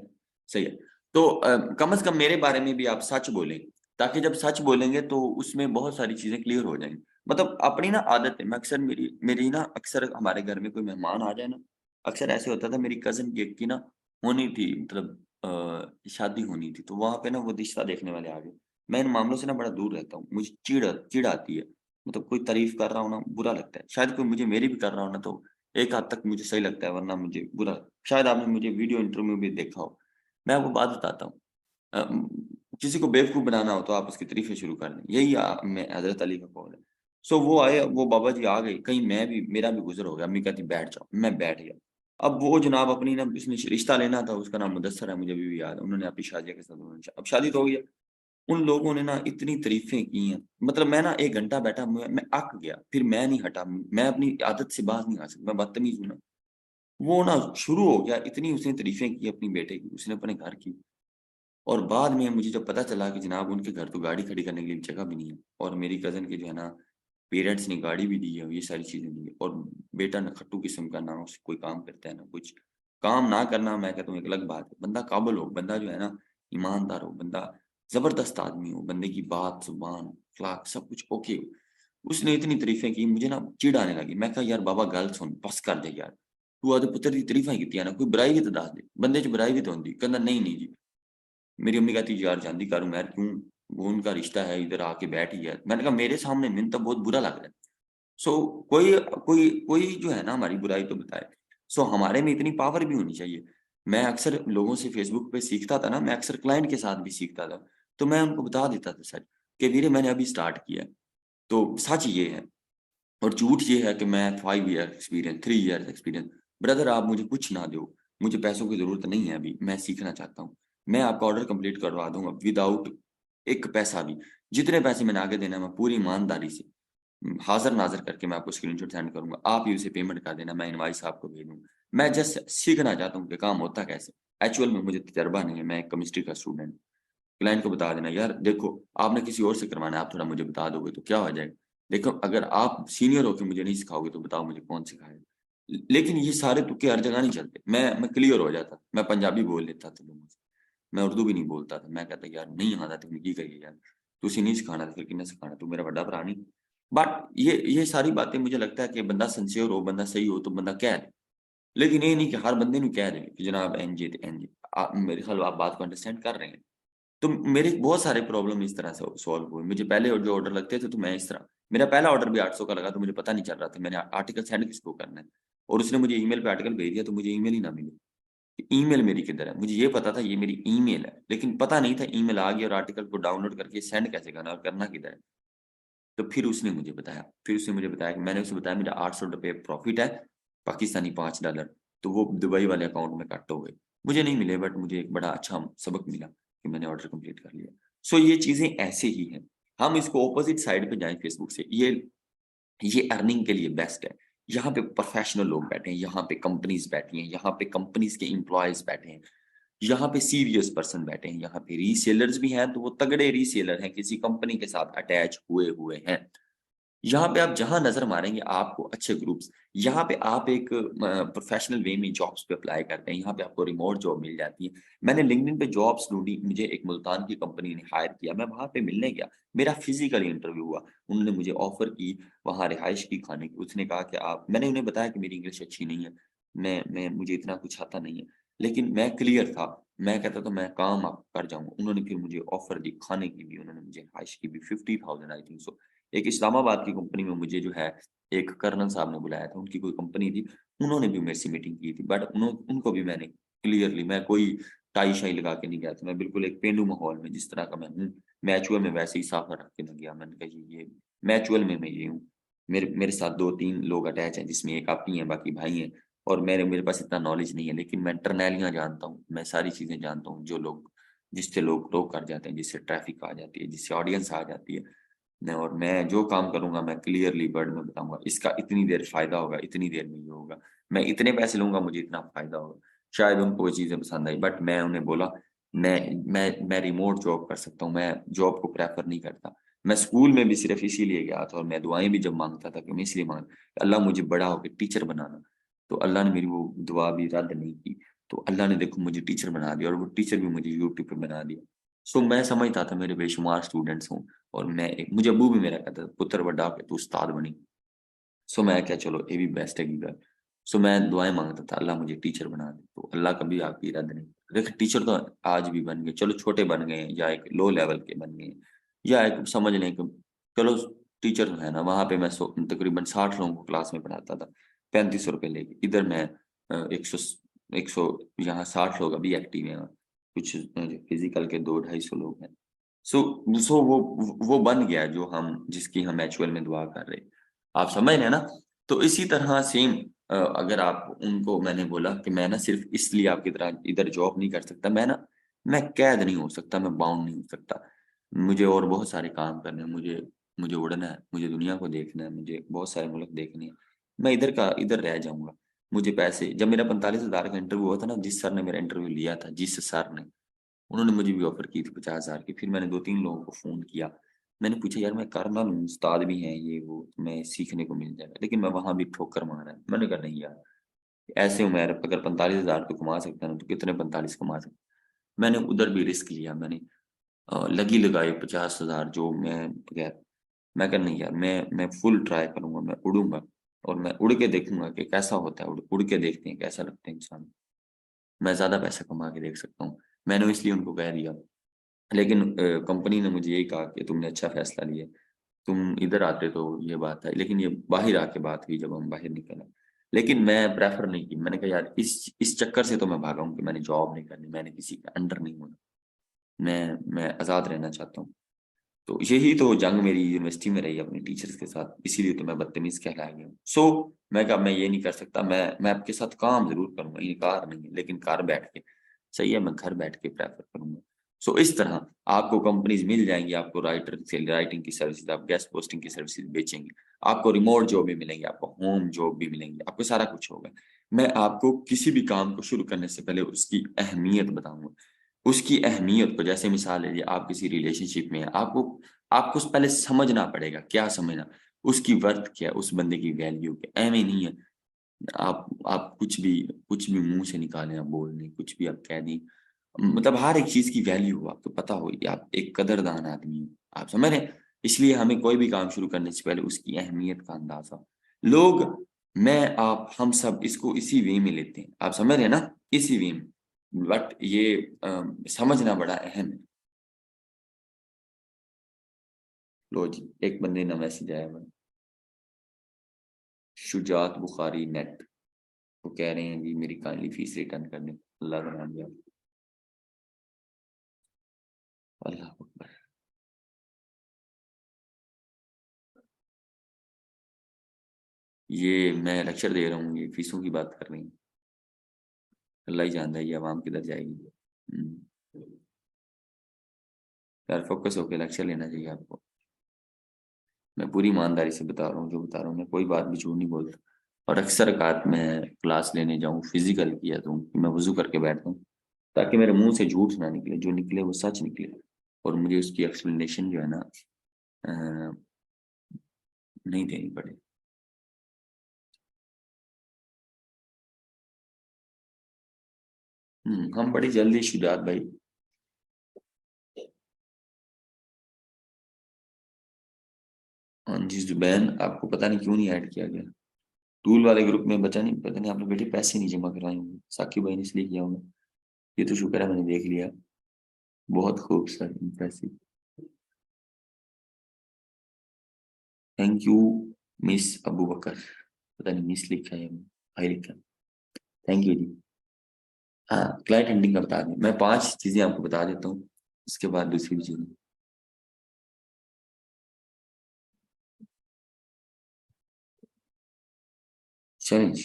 सही है। तो कम से कम मेरे बारे में भी आप सच बोलें, ताकि जब सच बोलेंगे तो उसमें बहुत सारी चीज़ें क्लियर हो जाएँगी। मतलब अपनी ना आदत है, मैं अक्सर मेरी मेरी ना अक्सर हमारे घर में कोई मेहमान आ जाए ना, अक्सर ऐसे होता था मेरी कज़िन की एक की ना होनी थी, मतलब शादी होनी थी, तो वहाँ पे ना वो रिश्ता देखने वाले आ गए। मैं इन मामलों से ना बड़ा दूर रहता हूँ, मुझे चिढ़ आती है। मतलब कोई तारीफ़ कर रहा हो ना बुरा लगता है, शायद कोई मुझे मेरी भी कर रहा हो ना तो एक हद तक मुझे सही लगता है, वरना मुझे बुरा। शायद आपने मुझे वीडियो इंटरव्यू में भी देखा हो। मैं आपको बात बताता हूँ। किसी को बेवकूफ़ बनाना हो तो आप उसकी तारीफ़ें शुरू कर दें। यही मैं हज़रत अली का कौल है। सो वो आए, वो बाबा जी आ गए, कहीं मैं भी मेरा भी गुज़र हो गया। अम्मी कहती बैठ जाओ, मैं बैठ गया। अब वो जनाब अपनी ना उसने रिश्ता लेना था, उसका नाम मुदस्सर है, मुझे अभी भी याद है। उन्होंने अपनी शादिया के साथ उन्होंने अब शादी तो हो गई है। उन लोगों ने ना इतनी तारीफ़ें की हैं, मतलब मैं ना 1 घंटा बैठा, मैं अक गया, फिर मैं नहीं हटा। मैं अपनी आदत से बाज़ नहीं आ सकता, मैं बदतमीज़ हूँ ना। वो ना शुरू हो गया, इतनी उसने तारीफ़ें की अपनी बेटे की, उसने अपने घर की। और बाद में मुझे जब पता चला कि जनाब उनके घर तो गाड़ी खड़ी करने के लिए जगह भी नहीं है, और मेरी कज़िन के जो है ना पेरेंट्स ने गाड़ी भी दी है, ये सारी चीज़ें दी है, और बेटा नखट्टू किस्म का, ना उससे कोई काम करता है ना कुछ। काम ना करना मैं कहता हूँ एक अलग बात है, बंदा काबिल हो, बंदा जो है ना ईमानदार हो, बंदा ज़बरदस्त आदमी हो, बंदे की बात, ज़ुबान, अखलाक सब कुछ ओके हो। उसने इतनी तारीफ़ें की, मुझे ना चिढ़ आने लगी। मैं कहा यार बाबा गल सुन, बस कर दे यार। तू आदे पुत्तर दी तारीफ़ां कीतियां ना, कोई बुराई भी तो दस दे। बंदे च बुराई भी तो होंदी। कहंदा नहीं, नहीं जी। मेरी अम्मी कहती यार जांदी कर उमर क्यों, वो उनका रिश्ता है, इधर आके बैठ ही गया। मैंने कहा मेरे सामने मैंने तो बहुत बुरा लग रहा है। सो कोई कोई कोई जो है ना हमारी बुराई तो बताए। सो हमारे में इतनी पावर भी होनी चाहिए। मैं अक्सर लोगों से फेसबुक पे सीखता था ना, मैं अक्सर क्लाइंट के साथ भी सीखता था। तो मैं उनको बता देता था सच, कि वीरे मैंने अभी स्टार्ट किया है। तो सच ये है और झूठ ये है कि मैं 5 year experience, 3 years experience. Brother आप मुझे कुछ ना दो, मुझे पैसों की ज़रूरत नहीं है अभी, मैं सीखना चाहता हूँ। मैं आपका ऑर्डर कंप्लीट करवा दूँगा विदाउट एक पैसा भी। जितने पैसे मैंने आगे देना है, मैं पूरी ईमानदारी से हाज़िर-नाज़िर करके मैं आपको स्क्रीनशॉट सेंड करूँगा। आप ही उसे पेमेंट कर देना, मैं इनवॉइस आपको भेज दूँगा। मैं जस्ट सीखना चाहता हूँ कि काम होता कैसे? एक्चुअल में मुझे तजर्बा नहीं है, मैं एक केमिस्ट्री का स्टूडेंट। क्लाइंट को बता देना, यार देखो आपने किसी और से करवाना है, आप थोड़ा मुझे बता दोगे तो क्या हो जाएगा? देखो अगर आप सीनियर होके मुझे नहीं सिखाओगे तो बताओ मुझे कौन सिखाएगा? लेकिन ये सारे तुक्के हर जगह नहीं चलते। मैं क्लियर हो जाता, मैं पंजाबी बोल लेता था लोगों से। मैं उर्दू भी नहीं बोलता था। मैं कहता यार नहीं आंदा ते की करिए यार? तुसी नहीं सिखाना तो फिर किन्ने सिखाना? तू मेरा बड़ा भरा नहीं? बट ये सारी बातें मुझे लगता है कि बंदा सिंसियर हो, बंदा सही हो तो बंदा कह दे। लेकिन ये नहीं कि हर बंदे ਨੂੰ कह दे कि जनाब इंज है ते इंज है। मेरे ख्याल आप बात को अंडरस्टैंड कर रहे हैं। तो मेरे बहुत सारे प्रॉब्लम इस तरह से सॉल्व हुए। मुझे पहले जो ऑर्डर लगते थे तो मैं इस तरह, मेरा पहला ऑर्डर भी 800 का लगा तो मुझे पता नहीं चल रहा था मैंने आर्टिकल सेंड किसको करना है, और उसने मुझे ईमेल पे आर्टिकल भेज दिया तो मुझे ईमेल ही ना मिली कि ईमेल मेरी किधर है। मुझे ये पता था ये मेरी ईमेल है, लेकिन पता नहीं था ईमेल आ गई और आर्टिकल को डाउनलोड करके सेंड कैसे करना और करना किधर है। तो फिर उसने मुझे बताया कि मैंने उसे बताया मेरा ₹800 प्रॉफिट है, पाकिस्तानी $5, तो वो दुबई वाले अकाउंट में कट हो गए। मुझे नहीं मिले, बट मुझे एक बड़ा अच्छा सबक मिला कि मैंने ऑर्डर कंप्लीट कर लिया। सो ये चीज़ें ऐसे ही हैं। हम इसको ऑपोज़िट साइड पे जाएँ फेसबुक से, ये अर्निंग के लिए बेस्ट है। यहाँ पे प्रोफेशनल लोग बैठे हैं, यहाँ पे कंपनीज़ बैठी हैं, यहाँ पे कंपनीज़ के एम्प्लॉइज़ बैठे हैं, यहाँ पे सीरियस पर्सन बैठे हैं, यहाँ पे रीसेलर्स भी हैं, तो वो तगड़े रीसेलर हैं, किसी कंपनी के साथ अटैच हुए हुए हैं। यहाँ पे आप जहाँ नज़र मारेंगे आपको अच्छे ग्रुप्स, यहाँ पे आप एक प्रोफ़ेशनल वे में जॉब्स पे अप्लाई करते हैं, यहाँ पे आपको रिमोट जॉब मिल जाती है। मैंने लिंक्डइन पे जॉब्स ढूँढी, मुझे एक मुल्तान की कंपनी ने हायर किया, मैं वहाँ पे मिलने गया, मेरा फिज़िकली इंटरव्यू हुआ, उन्होंने मुझे ऑफ़र की वहाँ रिहाइश की, खाने की। उसने कहा कि आप मैंने उन्हें बताया कि मेरी इंग्लिश अच्छी नहीं है, मैं मुझे इतना कुछ आता नहीं है, लेकिन मैं क्लियर था, मैं कहता था मैं काम आप कर जाऊँगा। उन्होंने फिर मुझे ऑफ़र दी, खाने की भी, उन्होंने मुझे रिहाइश की भी, 50,000 आई थिंक सो। एक इस्लामाबाद की कंपनी में मुझे जो है, एक कर्नल साहब ने बुलाया था, उनकी कोई कंपनी थी, उन्होंने भी मेरे से मीटिंग की थी, बट उनको भी मैंने क्लियरली, मैं कोई टाई-शाई लगा के नहीं गया था, मैं बिल्कुल एक पेंडू माहौल में जिस तरह का मैं हूँ, मैचुअल में वैसे ही साफ रख के मैं गया। मैंने कहा ये मैचुअल में मैं ये हूँ। मेरे मेरे साथ 2-3 लोग अटैच हैं, जिसमें एक आप ही हैं, बाकी भाई हैं, और मेरे मेरे पास इतना नॉलेज नहीं है, लेकिन मैं टर्नैलियाँ जानता हूँ, मैं सारी चीज़ें जानता हूँ, जिससे लोग ग्रो कर जाते हैं, जिससे ट्रैफ़िक आ जाती है, जिससे ऑडियंस आ जाती है। न और मैं जो काम करूँगा मैं क्लियरली वर्ड में बताऊँगा, इसका इतनी देर फ़ायदा होगा, इतनी देर में ये होगा। मैं इतने पैसे लूँगा, मुझे इतना फ़ायदा होगा। शायद उनको वो चीज़ें पसंद आई, बट मैं उन्हें बोला मैं रिमोट जॉब कर सकता हूँ, मैं जॉब को प्रेफ़र नहीं करता। मैं स्कूल में भी सिर्फ़ इसीलिए गया था, और मैं दुआएँ भी जब माँगता था कि मैं इसलिए माँग अल्लाह मुझे बड़ा होके टीचर बनाना। तो अल्लाह ने मेरी वो दुआ भी रद्द नहीं की। तो अल्लाह ने देखो मुझे टीचर बना दिया, और वो टीचर भी मुझे यूट्यूब पे बना दिया। सो मैं समझता था मेरे बेशुमार स्टूडेंट्स हों, और मुझे अब्बू भी मेरा कहता था, "पुत्तर वड्डा होके तू उस्ताद बनी।" सो मैं क्या, चलो ये भी बेस्ट है की गल। सो मैं दुआएँ माँगता था, अल्लाह मुझे टीचर बना दे, तो अल्लाह कभी आपकी रद्द नहीं। देखिए टीचर तो आज भी बन गए, चलो छोटे बन गए हैं, या एक लो लेवल के बन गए हैं, या एक समझ लें कि चलो टीचर तो है ना, वहाँ पे मैं तकरीबन 60 लोगों को क्लास में पढ़ाता था, ₹3500 लेके। इधर मैं 100 यहाँ 60 लोग अभी एक्टिव हैं, कुछ फिज़िकल के 2 ढाई सौ लोग हैं। सो वो बन गया जो हम जिसकी हम एक्चुअल में दुआ कर रहे हैं। आप समझ रहे हैं ना? तो इसी तरह सेम अगर आप उनको, मैंने बोला कि मैं ना सिर्फ़ इसलिए आपकी तरह इधर जॉब नहीं कर सकता, मैं कैद नहीं हो सकता, मैं बाउंड नहीं हो सकता। मुझे और बहुत सारे काम करने हैं, मुझे उड़ना है, मुझे दुनिया को देखना है, मुझे बहुत सारे मुल्क देखने हैं। मैं इधर रह जाऊँगा। मुझे पैसे जब मेरा 45,000 का इंटरव्यू हुआ था ना, जिस सर ने मेरा इंटरव्यू लिया था, जिस सर ने, उन्होंने मुझे भी ऑफ़र की थी 50,000 की। फिर मैंने 2-3 लोगों को फ़ोन किया। मैंने पूछा, यार मैं कर ना लूँ, उस्ताद भी हैं ये वो, मैं सीखने को मिल जाएगा। लेकिन मैं वहाँ भी ठोकर मारा है। मैंने कहा नहीं यार, ऐसे उम्र अगर 45,000 तो कमा सकता है ना, तो कितने 45 कमा सकता। मैंने उधर भी रिस्क लिया, मैंने लगी लगाई 50,000 जो मैं कहा नहीं यार, मैं फुल ट्राई करूँगा, मैं उड़ूँगा, और मैं उड़ के देखूँगा कि कैसा होता है, उड़ के देखते हैं कैसा लगता है इंसान। मैं ज़्यादा पैसा कमा के देख सकता हूँ। मैंने इसलिए उनको कह दिया। लेकिन कंपनी ने मुझे यही कहा कि तुमने अच्छा फ़ैसला लिया। तुम इधर आते तो ये बात है, लेकिन ये बाहर आके बात हुई जब हम बाहर निकले। लेकिन मैं प्रेफ़र नहीं की, मैंने कहा यार इस चक्कर से तो मैं भागा हूँ कि मैंने जॉब नहीं करनी, मैंने किसी के अंडर नहीं होना। मैं आज़ाद रहना चाहता हूँ। तो यही तो जंग मेरी यूनिवर्सिटी में रही अपने टीचर्स के साथ, इसीलिए तो मैं बदतमीज़ कहलाया गया हूँ। मैं कहा मैं ये नहीं कर सकता, मैं आपके साथ काम ज़रूर करूँगा, इनकार नहीं है, लेकिन घर बैठ के। सही है, मैं घर बैठ के प्रेफ़र करूँगा। इस तरह आपको कंपनीज़ मिल जाएँगी, आपको राइटिंग की सर्विसेज़, आप गेस्ट पोस्टिंग की सर्विसेज़ बेचेंगे। आपको रिमोट जॉब भी मिलेंगी, आपको होम जॉब भी मिलेंगी, आपको सारा कुछ होगा। मैं आपको किसी भी काम को शुरू करने से पहले उसकी अहमियत बताऊँगा। उसकी अहमियत को, जैसे मिसाल लीजिए आप किसी रिलेशनशिप में हैं, आपको पहले समझना पड़ेगा, क्या समझना? उसकी वर्थ क्या है, उस बंदे की वैल्यू क्या है? ऐवें नहीं है, आप कुछ भी मुँह से निकालें, आप बोल दें, कुछ भी आप कह दें। मतलब हर एक चीज़ की वैल्यू हो, आपको पता हो कि आप एक कदरदान आदमी हो। आप समझ रहे हैं? इसलिए हमें कोई भी काम शुरू करने से पहले उसकी अहमियत का अंदाज़ा हो। लोग, मैं, आप, हम सब इसको इसी वे में लेते हैं। आप समझ रहे हैं ना? इसी वे में। बट ये समझना बड़ा अहम है। लो जी, एक बंदे ना मैसेज आया हुआ, शुजात बुखारी नेट, वो कह रहे हैं जी मेरी काइंडली फीस रिटर्न कर दें। अल्लाह का नाम लिया, अल्लाह अकबर। ये मैं लेक्चर दे रहा हूँ, ये फीसों की बात कर रही हैं। अल्लाह ही जानता है ये आवाम किधर जाएगी। यार फोकस होकर लेक्चर लेना चाहिए आपको। मैं पूरी ईमानदारी से बता रहा हूँ, जो बता रहा हूँ मैं कोई बात भी झूठ नहीं बोल रहा। और अक्सर औकात मैं क्लास लेने जाऊँ फिजिकल किया तो मैं वजू करके बैठता हूँ, ताकि मेरे मुंह से झूठ ना निकले, जो निकले वो सच निकले, और मुझे उसकी एक्सप्लेनेशन जो है ना अ, नहीं देनी पड़े। हम बड़ी जल्दी शुजात भाई। हाँ जी जुबैन, आपको पता नहीं क्यों नहीं ऐड किया गया टूल वाले ग्रुप में, बचा नहीं, पता नहीं आपने बेटे पैसे नहीं जमा कराए होंगे, साकिब भाई ने इसलिए किया होगा। ये तो शुक्र है मैंने देख लिया। बहुत खूब sir, impressive. Thank you miss Abu Bakar, पता नहीं मिस लिखा है या भाई लिखा है। थैंक यू जी। हाँ क्लाइंट हंटिंग का बता दें, मैं 5 चीजें आपको बता देता हूँ, उसके बाद दूसरी भी चीजें। चलें जी,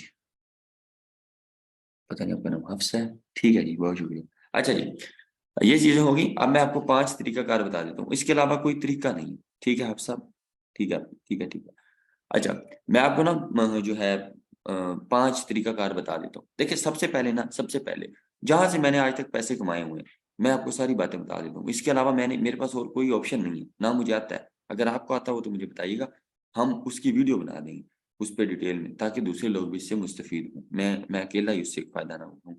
पता नहीं आपका नाम हफ्स है, ठीक है जी, बहुत शुक्रिया। अच्छा जी, ये चीजें होगी। अब मैं आपको 5 तरीकाकार बता देता हूँ, इसके अलावा कोई तरीका नहीं। ठीक है हफ्स साहब, ठीक है ठीक है ठीक है। अच्छा, मैं आपको ना जो है 5 तरीकाकार बता देता हूँ। देखिए सबसे पहले ना, सबसे पहले जहां से मैंने आज तक पैसे कमाए हुए हैं, मैं आपको सारी बातें बता देता हूँ। इसके अलावा मैंने, मेरे पास और कोई ऑप्शन नहीं है, ना मुझे आता है। अगर आपको आता हो तो मुझे बताइएगा, हम उसकी वीडियो बना देंगे उस पर डिटेल में, ताकि दूसरे लोग भी इससे मुस्तफीद हों। मैं अकेला ही उससे फायदा ना उठाऊँ।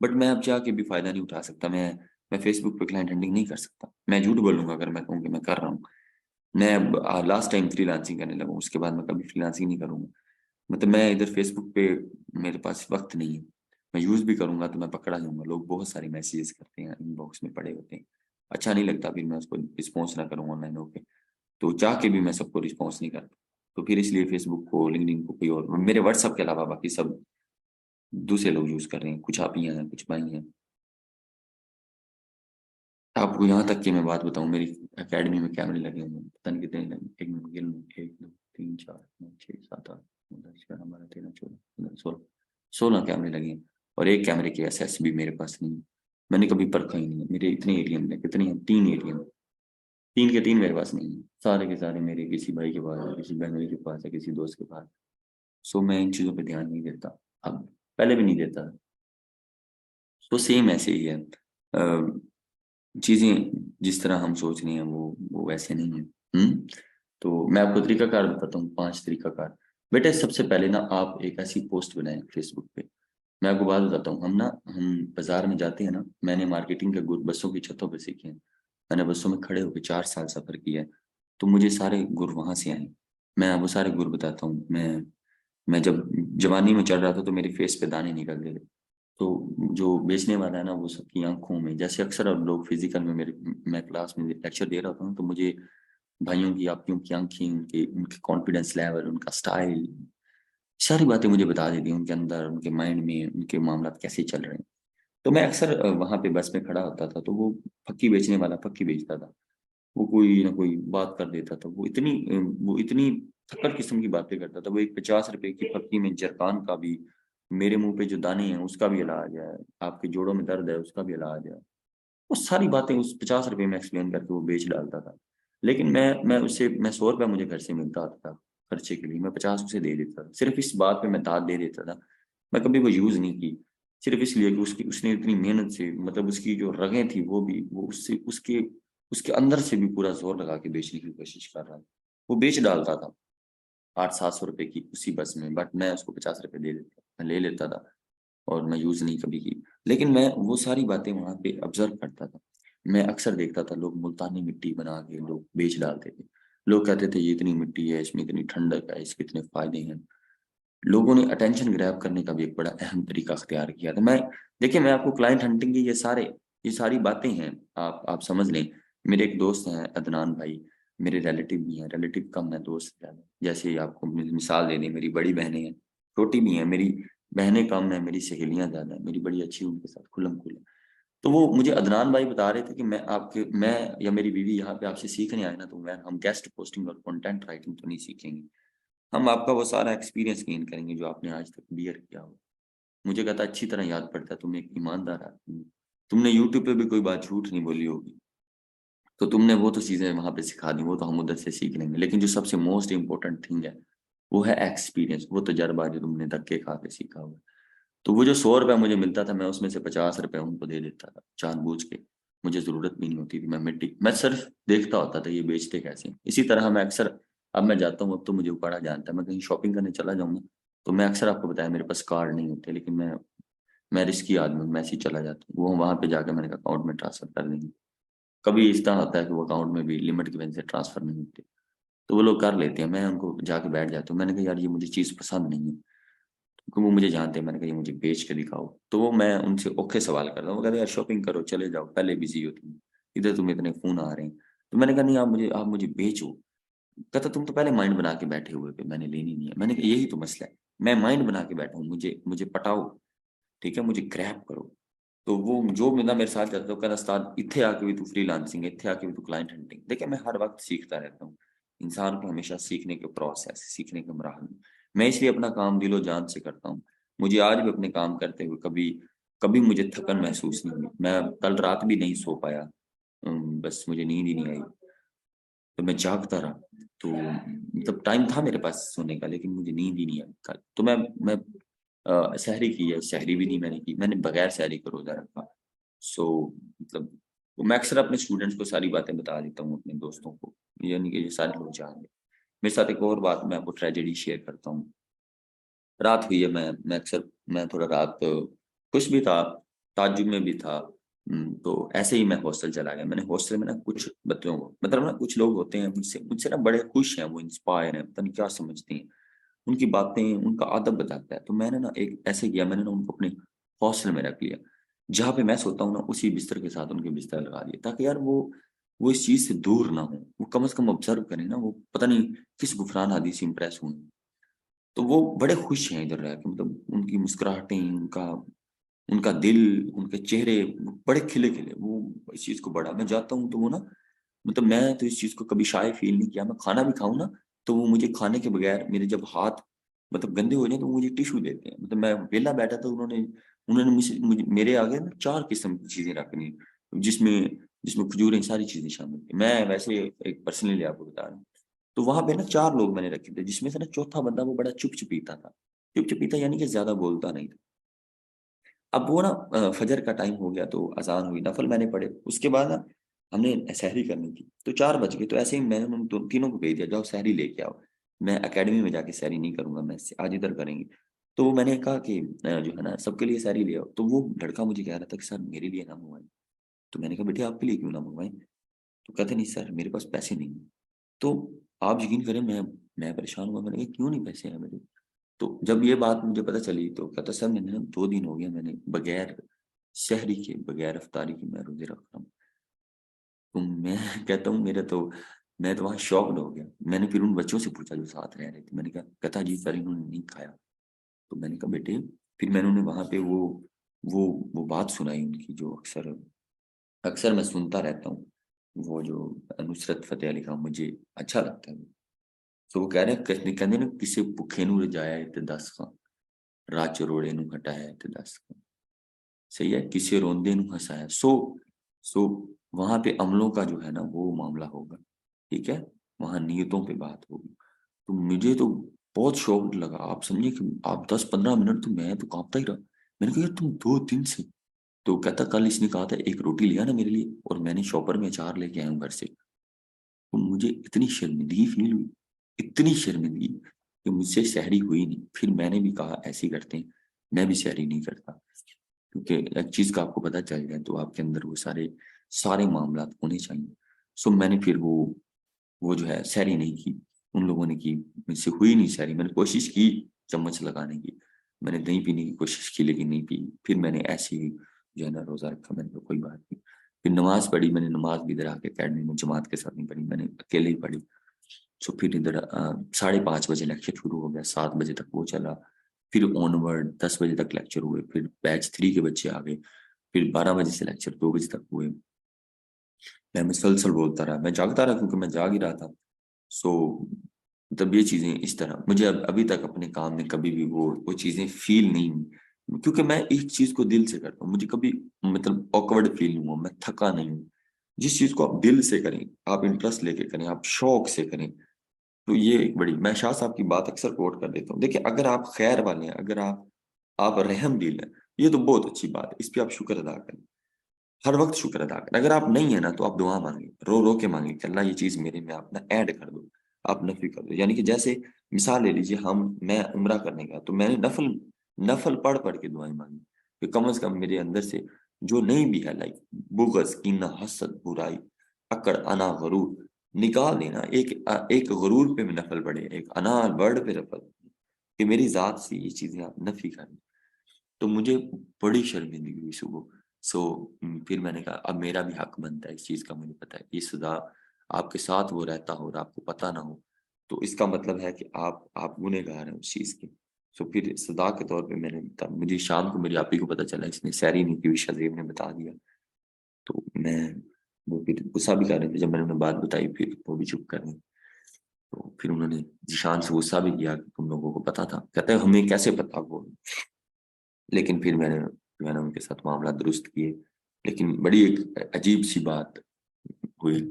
बट मैं अब चाह के भी फायदा नहीं उठा सकता। मैं फेसबुक पे क्लाइंट हंटिंग नहीं कर सकता, मैं झूठ बोलूंगा अगर मैं कहूँ कि मैं कर रहा हूँ। मैं अब लास्ट टाइम फ्रीलांसिंग करने लगा हूँ, उसके बाद मैं कभी फ्रीलांसिंग नहीं करूंगा। मतलब मैं इधर फेसबुक पे, मेरे पास वक्त नहीं है। मैं यूज भी करूंगा तो मैं पकड़ा जाऊंगा, लोग बहुत सारे मैसेजेस करते हैं, इनबॉक्स में पड़े होते हैं। अच्छा नहीं लगता फिर मैं उसको रिस्पॉन्स ना करूँ ऑनलाइन होके। तो चाह के भी मैं सबको रिस्पॉन्स नहीं करता। तो फिर इसलिए फेसबुक को, लिंक्डइन को, कोई और, मेरे व्हाट्सएप के अलावा बाकी सब दूसरे लोग यूज कर रहे हैं। कुछ आप ही हैं, कुछ भाई हैं। आपको यहाँ तक कि मैं बात बताऊं, मेरी एकेडमी में कैमरे लगे हुए हैं, पता नहीं कितने लगे, एक मिनट गिन लूं, 1 2 3 4 5 6 7 8 9 10 11 12 13 14 15 16 16 कैमरे लगे हैं। और एक कैमरे की एसएस भी मेरे पास नहीं है। मैंने कभी परखा ही नहीं है। मेरे इतने एटीएम है, कितने हैं, 3 एटीएम, 3 के 3 मेरे पास नहीं है। सारे के सारे मेरे किसी भाई के पास है, किसी बहन के पास है, किसी दोस्त के पास। सो मैं इन चीज़ों पे ध्यान नहीं देता अब, पहले भी नहीं देता। तो सेम ऐसे ही है, चीजें जिस तरह हम सोच रहे हैं वो वैसे नहीं है। तो मैं आपको तरीकाकार बताता हूँ, 5 तरीकाकार। बेटा सबसे पहले ना आप एक ऐसी पोस्ट बनाएं फेसबुक पे। मैं आपको बात बताता हूँ, हम बाजार में जाते हैं ना, मैंने मार्केटिंग के गुर बसों की छतों पे सीखे हैं। मैंने बसों में खड़े होकर 4 साल सफर किया है। तो मुझे सारे गुर वहां से आए। मैं आपको सारे गुर बताता हूँ। मैं जब जवानी में चढ़ रहा था तो मेरे फेस पे दाने निकलते थे। तो जो बेचने वाला है ना, वो सबकी आंखों में, जैसे अक्सर अब लोग फिजिकल में, मेरे, मैं क्लास में लेक्चर दे रहा था तो मुझे भाइयों की, आपकियों की आंखें, उनके उनके कॉन्फिडेंस लेवल, उनका स्टाइल, सारी बातें मुझे बता देती हैं, उनके अंदर, उनके माइंड में उनके मामला कैसे चल रहे हैं। तो मैं अक्सर वहां पे बस में खड़ा होता था, तो वो फक्की बेचने वाला फक्की बेचता था, वो कोई ना कोई बात कर देता था। वो इतनी थक्कड़ किस्म की बातें करता था। वो एक 50 रुपए की फक्की में जरकान का भी, मेरे मुंह पे जो दाने हैं उसका भी इलाज है, आपके जोड़ों में दर्द है उसका भी इलाज है, वो सारी बातें उस 50 रुपए में एक्सप्लेन करके वो बेच डालता था। लेकिन मैं 100 रुपया मुझे घर से मिलता था खर्चे के लिए, मैं 50 उसे दे देता था, सिर्फ इस बात पे मैं दाद दे देता था। मैं कभी वो यूज नहीं की, सिर्फ इसलिए कि उसकी उसने इतनी मेहनत से, मतलब उसकी जो रगें थी वो भी, वो उससे उसके उसके अंदर से भी पूरा जोर लगा के बेचने की कोशिश कर रहा था। वो बेच डालता था 800-700 रुपए की उसी बस में, बट मैं उसको 50 रुपए दे देता, मैं ले लेता था। और मैं यूज नहीं कभी की। लेकिन मैं वो सारी बातें वहां पे ऑब्जर्व करता था। मैं अक्सर देखता था लोग मुल्तानी मिट्टी बना के लोग बेच डालते थे। लोग कहते थे ये इतनी मिट्टी है, इसमें इतनी ठंडक है, इसके इतने फायदे हैं। लोगों ने अटेंशन ग्रैब करने का भी एक बड़ा अहम तरीका अख्तियार किया। तो मैं, देखिए मैं आपको क्लाइंट हंटिंग की ये सारी बातें हैं, आप समझ लें। मेरे एक दोस्त हैं अदनान भाई, मेरे रिलेटिव भी हैं, रिलेटिव कम है, दोस्त ज़्यादा। जैसे आपको मिसाल देनी, मेरी बड़ी बहनें हैं, छोटी भी हैं, मेरी बहनें कम हैं, मेरी सहेलियाँ ज़्यादा हैं, मेरी बड़ी अच्छी उनके साथ खुल्लम-खुल्ला। तो वो मुझे अदनान भाई बता रहे थे कि मैं या मेरी बीवी यहाँ पे आपसे सीखने आए ना, तो हम गेस्ट पोस्टिंग और कंटेंट राइटिंग तो नहीं सीखेंगे। हम आपका वो सारा एक्सपीरियंस गेन करेंगे जो आपने आज तक बियर किया हो। मुझे कहता अच्छी तरह याद पड़ता है, तुम एक ईमानदार आदमी हो। तुमने यूट्यूब पे भी कोई बात झूठ नहीं बोली होगी। तो तुमने वो तो चीज़ें वहाँ पे सिखा दी, वो तो हम उधर से सीख लेंगे। लेकिन जो सबसे मोस्ट इम्पोर्टेंट थिंग है, वो है एक्सपीरियंस, वो तजर्बा जो तुमने धक्के खा के सीखा हुआ। तो वो जो ₹100 मुझे मिलता था, मैं उसमें से ₹50 उनको दे देता था, जानबूझ के। मुझे ज़रूरत भी नहीं होती थी, मैं सिर्फ़ देखता होता था ये बेचते कैसे हैं। इसी तरह मैं अक्सर, अब मैं जाता हूँ, अब तो मुझे बड़ा जानता है, मैं कहीं शॉपिंग करने चला जाऊँ ना, तो मैं अक्सर आपको बताया मेरे पास कार्ड नहीं होते, लेकिन मैं रिस्की आदमी हूँ, मैं ऐसे ही चला जाता हूँ। वो वहाँ पे जाके मैंने कहा अकाउंट में ट्रांसफ़र कर देंगे। कभी इस तरह होता है कि वो अकाउंट में भी लिमिट की वजह से ट्रांसफ़र नहीं होते, तो वो लोग कर लेते हैं, मैं उनको जाके बैठ जाता हूँ। मैंने कहा यार ये मुझे चीज़ पसंद नहीं है, क्योंकि वो मुझे जानते हैं, मैंने कहा ये मुझे बेच के दिखाओ। तो वो मैं उनसे औखे सवाल करता हूँ, वो कहते हैं यार शॉपिंग करो, चले जाओ, पहले बिज़ी हो तुम, इधर तुम्हें इतने फ़ोन आ रहे हैं। तो मैंने कहा नहीं, आप मुझे बेचो। कहता तुम तो पहले माइंड बना के बैठे हुए थे, मैंने लेनी नहीं है। मैंने कहा यही तो मसला है, मैं माइंड बना के बैठा हूँ, मुझे मुझे पटाओ, ठीक है? मुझे ग्रैब करो। तो वो जो बंदा मेरे साथ जाता है, वो कहता उस्ताद इत्थे आके भी तू फ्रीलांसिंग है, इत्थे आके भी तू क्लाइंट हंटिंग। देखिए मैं हर वक़्त सीखता रहता हूँ। इंसान को हमेशा सीखने के प्रोसेस, सीखने के मराहल में। मैं इसलिए अपना काम दिलो-जान से करता हूँ। मुझे आज भी अपने काम करते हुए कभी कभी मुझे थकन महसूस नहीं हुई। मैं कल रात भी नहीं सो पाया। बस मुझे नींद ही नहीं आई। तो मैं जागता रहा। तो मतलब टाइम था मेरे पास सोने का, लेकिन मुझे नींद ही नहीं आई कल। तो मैं सहरी की है, सहरी भी नहीं मैंने की, मैंने बगैर सहरी का रोज़ा रखा। सो मतलब तो मैं अक्सर अपने स्टूडेंट्स को सारी बातें बता देता हूँ, अपने दोस्तों को, यानी कि ये सारे लोग जान लें। मेरे साथ एक और बात, मैं आपको ट्रेजेडी शेयर करता हूँ। रात हुई है, मैं थोड़ा रात खुश भी था, ताज्जुब में भी था। तो ऐसे ही मैं हॉस्टल चला गया। मैंने हॉस्टल में ना कुछ बच्चों को, मतलब ना कुछ लोग होते हैं मुझसे मुझसे ना बड़े खुश हैं, वो इंस्पायर हैं, पता नहीं क्या समझते हैं। उनकी बातें, उनका अदब बताता है। तो मैंने ना एक ऐसे किया, मैंने ना उनको अपने हॉस्टल में रख लिया। जहाँ पे मैं सोता हूँ ना, उसी बिस्तर के साथ उनके बिस्तर लगा दिए, ताकि यार वो इस चीज़ से दूर ना हो। वो कम से कम ऑब्ज़र्व करें ना, वो पता नहीं किस गुफ़रान हादी से इम्प्रेस हुए। तो वो बड़े खुश हैं इधर रह के, मतलब उनकी मुस्कुराहटें, उनका उनका दिल, उनके चेहरे बड़े खिले-खिले। वो इस चीज़ को बड़ा, मैं जाता हूँ तो वो ना, मतलब मैं तो इस चीज़ को कभी शाय फ़ील नहीं किया। मैं खाना भी खाऊँ ना, तो वो मुझे खाने के बगैर, मेरे जब हाथ मतलब गंदे हो जाएँ, तो वो मुझे टिश्यू देते हैं। मतलब मैं वेला बैठा था, उन्होंने उन्होंने मुझे मेरे आगे ना 4 किस्म की चीज़ें रखनी, जिसमें जिसमें खजूरें, सारी चीज़ें शामिल थी। मैं वैसे एक पर्सनली आपको बता रहा हूँ। तो वहाँ पे ना 4 लोग मैंने रखे थे, जिसमें से ना चौथा बंदा वो बड़ा चुप-चुपीता था। चुप-चुपीता यानी कि ज़्यादा बोलता नहीं था। अब वो ना फ़जर का टाइम हो गया, तो अज़ान हुई, नफ़ल मैंने पढ़े। उसके बाद ना हमने सहरी करनी थी, तो 4 बज गए। तो ऐसे ही मैंने उन दो तीनों को भेज दिया, जाओ सहरी लेके आओ। मैं अकेडमी में जाके सहरी नहीं करूँगा, मैं स आज इधर करेंगे। तो मैंने कहा कि जो है ना सबके लिए सहरी ले आओ। तो वो लड़का मुझे कह रहा था कि सर मेरे लिए ना मँगवाएँ। तो मैंने कहा बेटे आपके लिए क्यों ना मँगवाएँ? तो कहते नहीं सर मेरे पास पैसे नहीं हैं। तो आप यकीन करें, मैं परेशान हुआ, मैंने कहा क्यों नहीं पैसे हैं मेरे? तो जब ये बात मुझे पता चली, तो कहता सर मैंने ना 2 दिन हो गए, मैंने बगैर सहरी के, बगैर इफ्तारी के मैं रोज़े रख रहा हूँ। तो मैं कहता हूँ मैं तो वहाँ शॉक्ड हो गया। मैंने फिर उन बच्चों से पूछा जो साथ रह रहे थे। मैंने कहा कहता जी सर इन्होंने नहीं खाया। तो मैंने कहा बेटे, फिर मैंने उन्हें वहाँ पे वो वो बात सुनाई उनकी, जो अक्सर अक्सर मैं सुनता रहता हूँ। वो जो नुसरत फ़तेह अली खान, मुझे अच्छा लगता है वो। तो वो कह रहे हैं, कहंदे ने किसे भुखे नूं रजाया है ते दस खां, राह चरोड़े नूं हटाया है ते दस खां। सही है, किसे रोंदे नूं हँसाया। सो वहाँ पे अमलों का जो है ना वो मामला होगा, ठीक है? वहाँ नियतों पे बात होगी। तो मुझे तो बहुत शॉक्ड लगा। आप समझिए कि आप 10-15 मिनट, तो मैं तो काँपता ही रहा। मैंने कहा यार तुम 2 दिन से, तो कहता कल इसने कहा था 1 रोटी ले आना मेरे लिए, और मैंने शॉपर में अचार लेके आया हूँ घर से। तो मुझे इतनी शर्मिंदगी फ़ील हुई, इतनी शर्मिंदगी कि मुझसे सहरी हुई नहीं। फिर मैंने भी कहा ऐसे ही करते हैं, मैं भी सहरी नहीं करता। क्योंकि एक चीज़ का आपको पता चल जाए, तो आपके अंदर वो सारे सारे मामलात होने चाहिए। सो मैंने फिर वो जो है सहरी नहीं की। उन लोगों ने की, मुझसे हुई नहीं सहरी। मैंने कोशिश की चम्मच लगाने की, मैंने दही पीने की कोशिश की, लेकिन नहीं पी। फिर मैंने ऐसे ही जो है ना रोज़ा रखा, मैंने कहा कोई बात नहीं। फिर नमाज पढ़ी, मैंने नमाज भी इधर आके अकेडमी में जमात के साथ नहीं पढ़ी, मैंने अकेले ही पढ़ी। सो फिर इधर 5:30 बजे लेक्चर शुरू हो गया, 7 बजे तक वो चला। फिर ऑनवर्ड 10 बजे तक लेक्चर हुए, फिर बैच 3 के बच्चे आ गए, फिर 12 बजे से लेक्चर 2 बजे तक हुए। मैं मुसलसल बोलता रहा, मैं जागता रहा क्योंकि मैं जाग ही रहा था। सो मतलब ये चीजें इस तरह मुझे अभी तक अपने काम में कभी भी वो चीजें फील नहीं हुई, क्योंकि मैं एक चीज को दिल से करता हूँ। मुझे कभी मतलब ऑकवर्ड फील नहीं हुआ, मैं थका नहीं हूँ। जिस चीज को आप दिल से करें, आप इंटरेस्ट लेके करें, आप शौक से करें, तो ये एक बड़ी, मैं शाह साहब की बात अक्सर कोट कर देता हूँ। देखिए, अगर आप खैर वाले हैं, अगर आप रहम दिल हैं, ये तो बहुत अच्छी बात है, इस पे आप शुक्र अदा करें, हर वक्त शुक्र अदा करें। अगर आप नहीं है ना, तो आप दुआ मांगे, रो रो के मांगे कि अल्लाह ये चीज मेरे में आप ना ऐड कर दो, आप नफी कर दो। यानी कि जैसे मिसाल ले लीजिए, मैं उम्रा करने गया, तो मैंने नफल नफल पढ़ पढ़ के दुआएं मांगी कि कम से कम मेरे अंदर से जो नहीं भी है, लाइक बुग़्ज़, कीना, हसद, बुराई, अकड़, अना, गरूर, निकाल देना। एक गरूर पे भी नफल पढ़े, एक अना वर्ड पे नफल, कि मेरी जात से ये चीजें आप नफी करें। तो मुझे बड़ी शर्मिंदगी हुई सुबह। सो फिर मैंने कहा अब मेरा भी हक बनता है इस चीज़ का, मुझे पता है ये सदा आपके साथ वो रहता हो और आपको पता ना हो, तो इसका मतलब है कि आप गुनहगार हैं उस चीज़ के। सो फिर सदा के तौर पे मैंने मुझे शाम को मेरी आपी को पता चला, इसने सैरी नहीं की हुई, शज़ेब ने बता दिया। तो मैं वो फिर गुस्सा भी कर रहे थे, जब मैंने उन्हें बात बताई फिर वो भी चुप कर गए। तो फिर उन्होंने ज़ीशान से गुस्सा भी किया कि तुम लोगों को पता था। कहते हैं हमें कैसे पता वो। लेकिन फिर मैंने उनके साथ मामला दुरुस्त किए। लेकिन बड़ी एक अजीब सी बात हुई,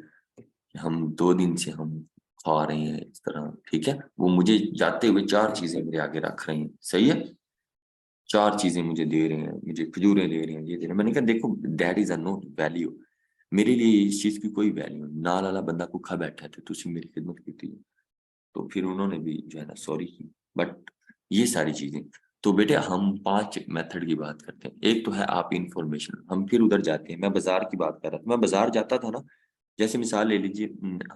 हम 2 दिन से हम खा रहे हैं इस तरह, ठीक है, वो मुझे जाते हुए 4 चीजें मेरे आगे रख रहे हैं, सही है, 4 चीजें मुझे दे रहे हैं, मुझे खजूरें दे रहे हैं, ये दे रहे हैं। मैंने कहा देखो, that is a not value, मेरे लिए इस चीज की कोई वैल्यू नहीं। नाल वाला बंदा भूखा बैठा था, तुझे मेरी खिदमत की थी। तो फिर उन्होंने भी जो है ना सॉरी की। बट ये सारी चीजें, तो बेटे हम 5 मेथड की बात करते हैं। एक तो है आप इंफॉर्मेशन, हम फिर उधर जाते हैं। मैं बाजार की बात कर रहा था, मैं बाजार जाता था ना, जैसे मिसाल ले लीजिए,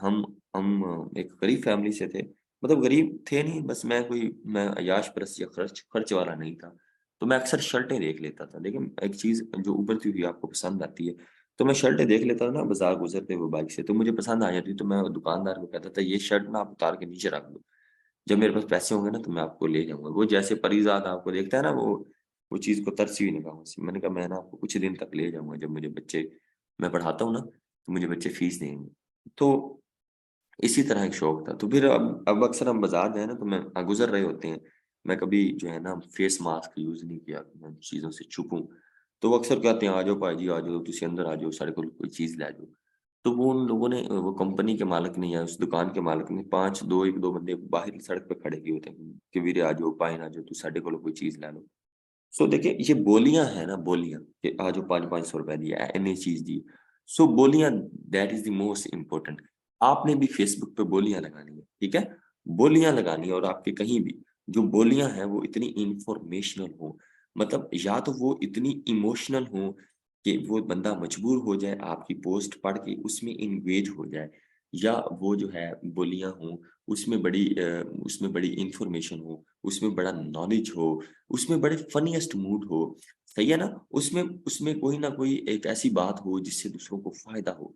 हम एक गरीब फैमिली से थे, मतलब गरीब थे नहीं, बस मैं अयाश परस्त या खर्च खर्च वाला नहीं था। तो मैं अक्सर शर्टें देख लेता था, लेकिन एक चीज जो उभरती हुई आपको पसंद आती है, तो मैं शर्टें देख लेता था ना बाजार गुजरते हुए बाइक से, तो मुझे पसंद आ जाती, तो मैं दुकानदार को कहता था ये शर्ट ना आप उतार के नीचे रख दो, जब मेरे पास पैसे होंगे ना तो मैं आपको ले जाऊंगा। वो जैसे परिजात आपको देखता है ना, वो चीज को तरसी हुई निगाहों से, मैंने कहा मैं ना आपको कुछ दिन तक ले जाऊंगा, जब मुझे बच्चे, मैं पढ़ाता हूँ ना, तो मुझे बच्चे फीस देंगे। तो इसी तरह एक शौक था। तो फिर अब अक्सर हम बाजार जाए ना, तो मैं गुजर रहे होते हैं, मैं कभी जो है ना फेस मास्क यूज नहीं किया कि मैं चीजों से छुपूं। तो वो अक्सर कहते हैं आ जाओ भाई जी, आ जाओ तुम अंदर आ जाओ, सारे को कोई चीज ले जाओ। तो वो उन लोगों ने, वो कंपनी के मालिक ने या उस दुकान के मालिक ने, एक दो बंदे बाहर सड़क पे खड़े किए होते हैं कि वीरे आ जाओ, पाइन आ जाओ, तू साढ़े को कोई चीज ला लो। सो देखिए, ये बोलियां है ना, बोलियां कि आज 500-500 रुपए दिया, एनी चीज दी। सो बोलियां, that is the most important. आपने भी फेसबुक पे बोलियां लगानी है, ठीक है, बोलियां लगानी है, और आपके कहीं भी जो बोलियां हैं वो इतनी इंफॉर्मेशनल हो, मतलब या तो वो इतनी इमोशनल हो कि वो बंदा मजबूर हो जाए आपकी पोस्ट पढ़ के उसमें इंगेज हो जाए, या वो जो है बोलियां हो उसमें बड़ी इंफॉर्मेशन हो, उसमें बड़ा नॉलेज हो, उसमें बड़े फनीएस्ट मूड हो, सही है ना, उसमें उसमें कोई ना कोई एक ऐसी बात हो जिससे दूसरों को फायदा हो।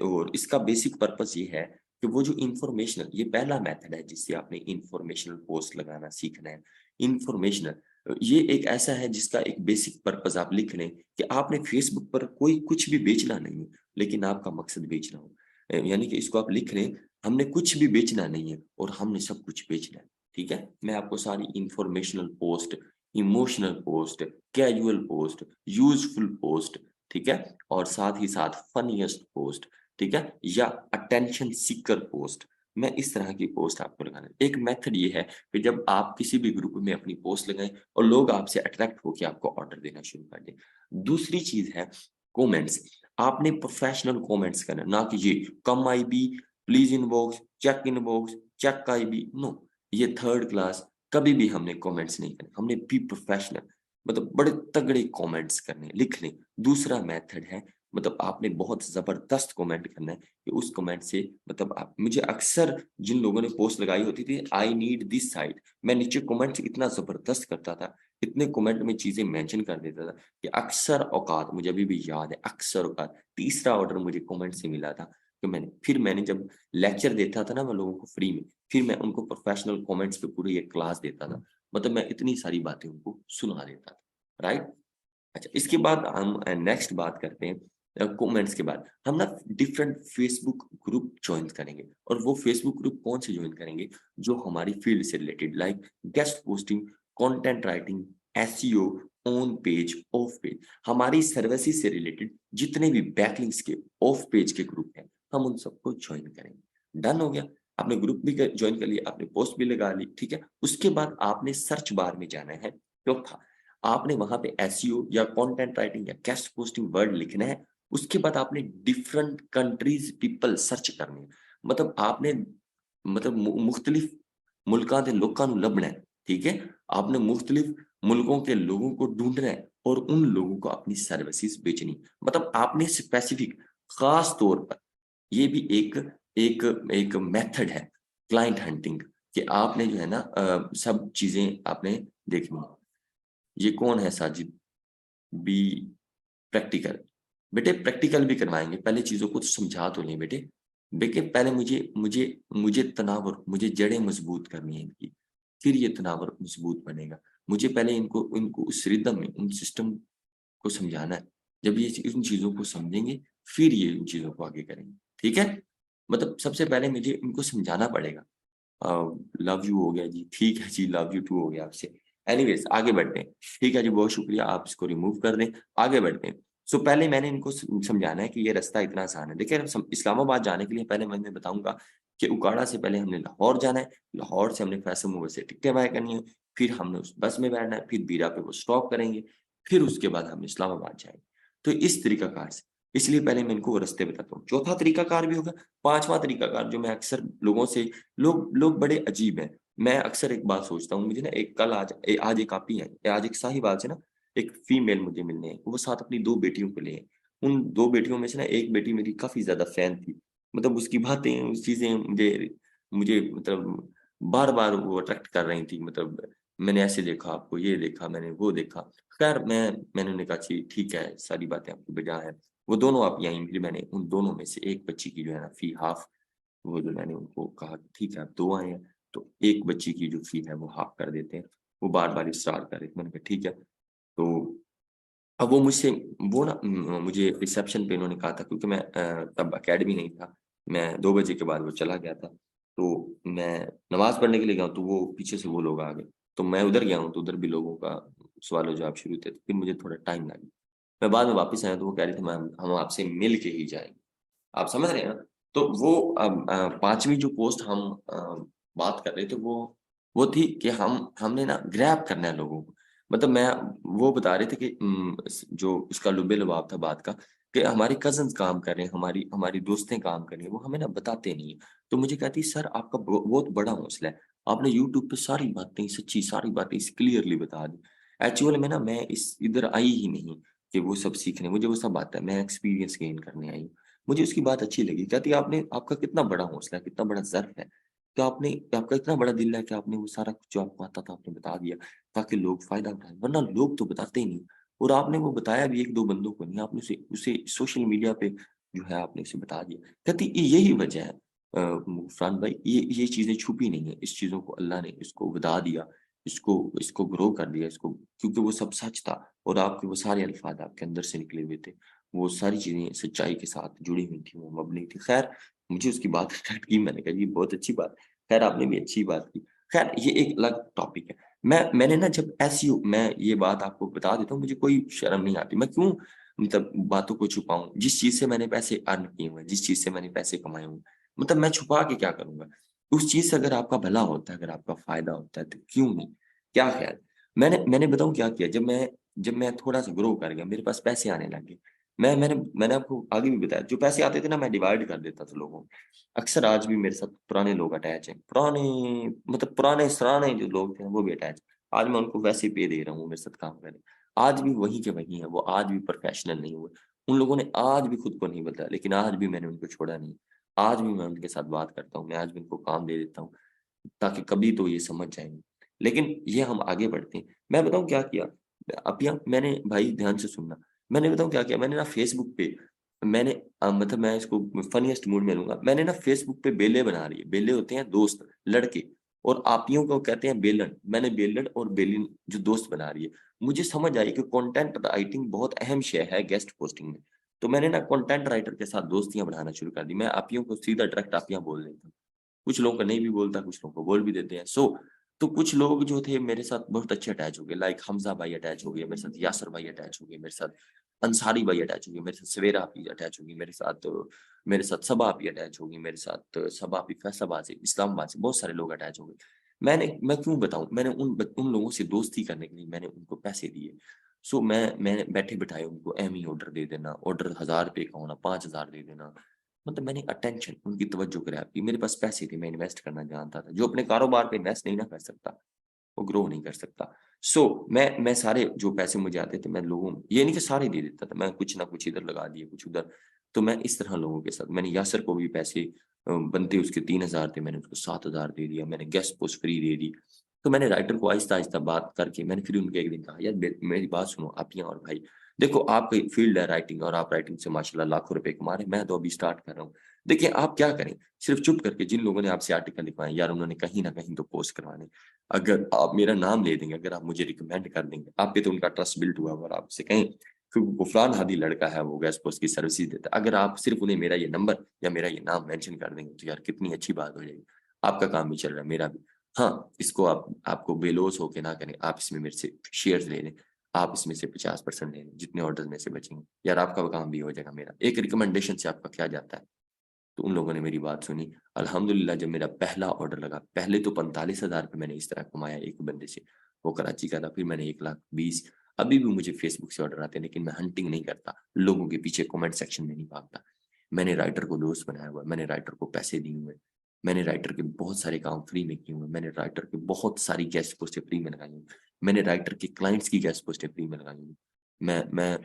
और इसका बेसिक पर्पस ये है कि वो जो इंफॉर्मेशनल, ये पहला मेथड है जिससे आपने इंफॉर्मेशनल पोस्ट लगाना सीखना है। इंफॉर्मेशनल ये एक ऐसा है जिसका एक बेसिक पर्पस आप लिख लें कि आपने फेसबुक पर कोई कुछ भी बेचना नहीं है, लेकिन आपका मकसद बेचना हो। यानी कि इसको आप लिख लें, हमने कुछ भी बेचना नहीं है और हमने सब कुछ बेचना है, ठीक है। मैं आपको सारी informational post, emotional post, casual post, useful post, ठीक है, और साथ ही साथ फनीएस्ट पोस्ट, ठीक है, या अटेंशन सीकर पोस्ट, मैं इस तरह की पोस्ट आपको लगाना है। एक मेथड ये है कि जब आप किसी भी ग्रुप में अपनी पोस्ट लगाएं और लोग आपसे अट्रैक्ट होकर आपको ऑर्डर देना शुरू कर दें। दूसरी चीज है कमेंट्स। आपने प्रोफेशनल कमेंट्स करना, ना कि ये come IB, please inbox, check inbox, check IB, no, ये थर्ड क्लास कभी भी हमने कमेंट्स नहीं करने, हमने बी प्रोफेशनल, मतलब बड़े तगड़े कमेंट्स करने, लिख लें। दूसरा मेथड है मतलब आपने बहुत ज़बरदस्त कमेंट करना है कि उस कमेंट से मतलब आप मुझे अक्सर जिन लोगों ने पोस्ट लगाई होती थी आई नीड दिस साइट, मैं नीचे कमेंट्स इतना ज़बरदस्त करता था, इतने कमेंट में चीज़ें मेंशन कर देता था कि अक्सर औकात मुझे अभी भी याद है, अक्सर औकात तीसरा ऑर्डर मुझे कमेंट से मिला था। तो मैंने जब लेक्चर देता था ना मैं लोगों को फ्री में, फिर मैं उनको प्रोफेशनल कमेंट्स पे पूरी एक क्लास देता था। मतलब मैं इतनी सारी बातें उनको सुना देता था, राइट? अच्छा, इसके बाद हम नेक्स्ट बात करते हैं कमेंट्स के बाद। हम ना डिफरेंट फेसबुक ग्रुप जॉइन करेंगे और वो फेसबुक ग्रुप कौन से जॉइन करेंगे? जो हमारी फील्ड से related like guest posting, content writing, SEO, on page, of page, हमारी सर्विसेज से रिलेटेड जितने भी बैकलिंक्स के ऑफ पेज के ग्रुप हैं, हम उन सबको जॉइन करेंगे। डन हो गया? आपने ग्रुप भी जॉइन कर लिया, आपने पोस्ट भी लगा ली, ठीक है? उसके बाद आपने सर्च बार में जाना है। चौथा, आपने वहाँ पे एसईओ या कंटेंट राइटिंग या गेस्ट पोस्टिंग वर्ड लिखना है। उसके बाद आपने डिफरेंट कंट्रीज़ पीपल सर्च करने हैं। मतलब आपने मतलब मुख्तलिफ मुल्कां दे लोकां नूं लभना है, ठीक है? आपने मुख्तलिफ मुल्कों के लोगों को ढूँढना है और उन लोगों को अपनी सर्विसेज़ बेचनी है। मतलब आपने स्पेसिफिक ख़ास तौर पर ये भी एक एक एक मेथड है क्लाइंट हंटिंग कि आपने जो है ना सब चीज़ें आपने देखनी है। ये कौन है साजिद? Be practical. बेटे प्रैक्टिकल भी करवाएँगे, पहले चीज़ों को तो समझा तो लें बेटे। देखिए पहले मुझे मुझे मुझे तनावर मुझे जड़ें मज़बूत करनी है इनकी, फिर ये तनावर मज़बूत बनेगा। मुझे पहले इनको इनको उस रिदम में, उन सिस्टम को समझाना है। जब ये इन चीज़ों को समझेंगे, फिर ये इन चीज़ों को आगे करेंगे, ठीक है? मतलब सबसे पहले मुझे इनको समझाना पड़ेगा। लव यू हो गया जी, ठीक है जी, लव यू टू हो गया आपसे। एनीवेज़ आगे बढ़ते हैं। ठीक है जी, बहुत शुक्रिया, आप इसको रिमूव कर दें, आगे बढ़ते हैं। सो पहले मैंने इनको समझाना है कि ये रास्ता इतना आसान है। देखिए इस्लामाबाद जाने के लिए पहले मैं इन्हें बताऊँगा कि उकाड़ा से पहले हमने लाहौर जाना है, लाहौर से हमने फैसल मूवर से टिकटें बाय करनी है, फिर हमने उस बस में बैठना है, फिर बीरा पे वो स्टॉप करेंगे, फिर उसके बाद हम इस्लामाबाद जाएँगे। तो इस तरीक़ाकार से, इसलिए पहले मैं इनको वो रास्ते बताता हूँ। चौथा तरीक़ाकार भी होगा, पाँचवाँ तरीक़ाकार जो मैं अक्सर लोगों से लोग लोग बड़े अजीब हैं। मैं अक्सर एक बात सोचता हूँ, मुझे ना एक कल आज एक आप ही आई, आज एक साहिवाल से ना एक फीमेल मुझे मिलने आई। वो साथ अपनी 2 बेटियों को लिए आई। उन 2 बेटियों में से ना एक बेटी मेरी काफ़ी ज़्यादा फ़ैन थी। मतलब उसकी बातें, उस चीज़ें मुझे मुझे मतलब बार-बार वो अट्रैक्ट कर रही थी। मतलब मैंने ऐसे देखा आपको, ये देखा, मैंने वो देखा। ख़ैर मैंने उन्हें कहा जी ठीक है, सारी बातें आपकी बेजा हैं। वो दोनों आप ही आईं, फिर मैंने उन दोनों में से एक बच्ची की जो है ना फ़ी हाफ़ वो जो मैंने उनको कहा कि ठीक है आप 2 आए हैं, तो एक बच्ची की जो फ़ी है वो हाफ़ कर देते हैं। वो बार-बार इसरार कर रहे थे, मैंने कहा ठीक है। तो अब वो मुझसे वो ना मुझे रिसेप्शन पे इन्होंने कहा था क्योंकि मैं तब अकेडमी नहीं था, मैं 2 बजे के बाद वो चला गया था। तो मैं नमाज़ पढ़ने के लिए गया हूँ, तो वो पीछे से वो लोग आ गए। तो मैं उधर गया हूँ, तो उधर भी लोगों का सवाल-ओ-जवाब शुरू थे, तो फिर मुझे थोड़ा टाइम लगा। मैं बाद में वापस आया तो वो कह रहे थे मैम हम आपसे मिल के ही जाएँगे। आप समझ रहे हैं ना? तो वो 5वीं जो पोस्ट हम बात कर रहे थे वो थी कि हमने ना ग्रैब करना है लोगों को। मतलब मैं वो बता रहे थे कि जो उसका लुबे-लुबाब था बात का कि हमारी कज़िन्स काम कर रहे हैं, हमारी हमारी दोस्तें काम कर रही हैं, वो हमें ना बताते नहीं हैं। तो मुझे कहती सर आपका बहुत बड़ा हौसला है। आपने यूट्यूब पे सारी बातें सच्ची सारी बातें क्लियरली बता दी। एक्चुअल में ना मैं इस इधर आई ही नहीं कि वो सब सीखने, मुझे वो सब आता है, मैं एक्सपीरियंस गेन करने आई हूँ। मुझे उसकी बात अच्छी लगी। कहती है आपने आपका कितना बड़ा हौसला है, कितना बड़ा ज़र्फ़ है, कि आपने आपका इतना बड़ा दिल है कि आपने वो सारा कुछ जो आपको आता था आपने बता दिया, ताकि लोग फ़ायदा उठाएँ, वरना लोग तो बताते ही नहीं। और आपने वो बताया भी 1-2 बंदों को नहीं, आपने उसे उसे सोशल मीडिया पे जो है आपने उसे बता दिया। कहती यही वजह है फरहान भाई ये चीज़ें छुपी नहीं है, इस चीज़ों को अल्लाह ने इसको बता दिया, इसको इसको ग्रो कर दिया इसको क्योंकि वो सब सच था और आपके वो सारे अल्फ़ाज़ आपके अंदर से निकले हुए थे। वो सारी चीज़ें सच्चाई के साथ जुड़ी हुई थी, वो मबनी थी। ख़ैर मुझे उसकी बात अट्रैक्ट की, मैंने कहा, "ये बहुत अच्छी बात है।" ख़ैर आपने भी अच्छी बात की। ख़ैर ये एक अलग टॉपिक है। मैंने ना जब एसईओ मैं ये बात आपको बता देता हूँ, मुझे कोई शर्म नहीं आती। मैं क्यों मतलब बातों को छुपाऊँ? जिस चीज़ से मैंने पैसे अर्न किए हुए हैं, जिस चीज़ से मैंने पैसे कमाए हुए हैं, मतलब मैं छुपा के क्या करूँगा? उस चीज़ से अगर आपका भला होता है, अगर आपका फ़ायदा होता है, तो क्यों नहीं? क्या ख़्याल? मैंने बताऊँ क्या किया? जब मैं थोड़ा-सा ग्रो कर गया, मेरे पास पैसे आने लग गए। मैंने आपको आगे भी बताया, जो पैसे आते थे ना मैं डिवाइड कर देता था लोगों में। अक्सर आज भी मेरे साथ पुराने लोग अटैच हैं। पुराने मतलब पुराने-सराने जो लोग थे वो भी अटैच हैं। आज मैं उनको वैसे पे दे रहा हूँ, मेरे साथ काम कर रहे हैं। आज भी वहीं के वहीं हैं, वो आज भी प्रोफेशनल नहीं हुए। उन लोगों ने आज भी खुद को नहीं बदला, लेकिन आज भी मैंने उनको छोड़ा नहीं। आज भी मैं उनके साथ बात करता हूँ, मैं आज भी उनको काम दे देता हूँ, ताकि कभी तो ये समझ जाएँगे। लेकिन ये हम आगे बढ़ते हैं। मैं बताऊँ क्या किया? अब या मैंने भाई ध्यान से सुनना, मैंने बताऊँ क्या किया? मैंने ना फ़ेसबुक पे मैंने मतलब मैं इसको फ़नीएस्ट मूड में लूँगा। मैंने ना फ़ेसबुक पे बेले बना रही है। बेले होते हैं दोस्त, लड़के, और आपियों को कहते हैं बेलन। मैंने बेलन और बेलिन जो दोस्त बना रही है। मुझे समझ आई कि कंटेंट राइटिंग बहुत अहम शय है गेस्ट पोस्टिंग में। तो मैंने ना कंटेंट राइटर के साथ दोस्तियाँ बढ़ाना शुरू कर दी। मैं आपियों को सीधा डायरेक्ट आपियाँ बोल देता हूँ। कुछ लोगों को नहीं भी बोलता, कुछ लोगों को बोल भी देते हैं। तो कुछ लोग जो थे मेरे साथ बहुत अच्छे अटैच हो गए, लाइक हमज़ा भाई अटैच हो गए मेरे साथ, यासर भाई अटैच हो गए मेरे साथ, अंसारी भाई अटैच हो गए मेरे साथ, सवेरा आपी अटैच हो गई मेरे साथ सबा आपी अटैच हो गई मेरे साथ, सबा आपी फैसलाबाद से, इस्लामाबाद से बहुत सारे लोग अटैच हो गए। मैं क्यों बताऊँ, मैंने उन लोगों से दोस्ती करने के लिए मैंने उनको पैसे दिए। मैंने बैठे-बिठाए उनको एमी ऑर्डर दे देना, ऑर्डर ₹1000 का होना, 5000 दे देना। मतलब मैंने अटेंशन, उनकी तवज्जो ग्रैब की। मेरे पास पैसे थे, मैं इन्वेस्ट करना जानता था। जो अपने कारोबार पे इन्वेस्ट नहीं ना कर सकता, वो ग्रो नहीं कर सकता। मैं सारे जो पैसे मुझे आते थे, मैं लोगों ये नहीं कि सारे दे देता था, मैं कुछ ना कुछ इधर लगा दिए, कुछ उधर। तो मैं इस तरह लोगों के साथ मैंने यासर को भी पैसे बनते उसके 3000 थे, मैंने उसको 7000 दे दिया, मैंने गेस्ट पोस्ट फ्री दे दी। तो मैंने राइटर को आहिस्ता-आहिस्ता बात करके मैंने फिर उनको एक दिन कहा, "यार मेरी बात सुनो आपियाँ और भाई, देखो आपकी फील्ड है राइटिंग और आप राइटिंग से माशाल्लाह लाखों रुपए कमा रहे हैं, मैं तो अभी स्टार्ट कर रहा हूँ। देखिए आप क्या करें, सिर्फ चुप करके जिन लोगों ने आपसे आर्टिकल लिखवाए यार उन्होंने कहीं न कहीं तो पोस्ट करवाने। अगर आप मेरा नाम ले देंगे, अगर आप मुझे रिकमेंड कर देंगे, आप पे तो उनका ट्रस्ट बिल्ड हुआ और आप उससे कहें कि गुफरान हादी लड़का है, वो गेस्ट पोस्ट की सर्विसेज़ देता है। अगर आप सिर्फ उन्हें मेरा ये नंबर या मेरा ये नाम मेंशन कर देंगे, तो यार कितनी अच्छी बात हो जाएगी। आपका काम भी चल रहा है, मेरा भी। हाँ, इसको आपको बेलौस होके ना करें, आप इसमें मेरे से शेयर्स ले लें, आप इसमें से 50% ले लें, जितने ऑर्डर्स में से बचेंगे। यार आपका काम भी हो जाएगा, मेरा। एक रिकमेंडेशन से आपका क्या जाता है? तो उन लोगों ने मेरी बात सुनी। अल्हम्दुलिल्लाह जब मेरा पहला ऑर्डर लगा, पहले तो 45,000 रुपए मैंने इस तरह कमाया एक बंदे से, वो कराची का था, फिर मैंने 1,20,000। अभी भी मुझे फेसबुक से ऑर्डर आते हैं, लेकिन मैं हंटिंग नहीं करता, लोगों के पीछे कमेंट सेक्शन में नहीं भागता। मैंने राइटर को दोस्त बनाया हुआ है, मैंने राइटर को पैसे दिए हुए हैं, मैंने राइटर के बहुत सारे काम फ्री में किए हुए हैं, मैंने राइटर की बहुत सारी गेस्ट पोस्टें फ्री में लगाई हुई हैं, मैंने राइटर के क्लाइंट्स की गेस्ट पोस्टें फ्री में लगाई हुई हैं।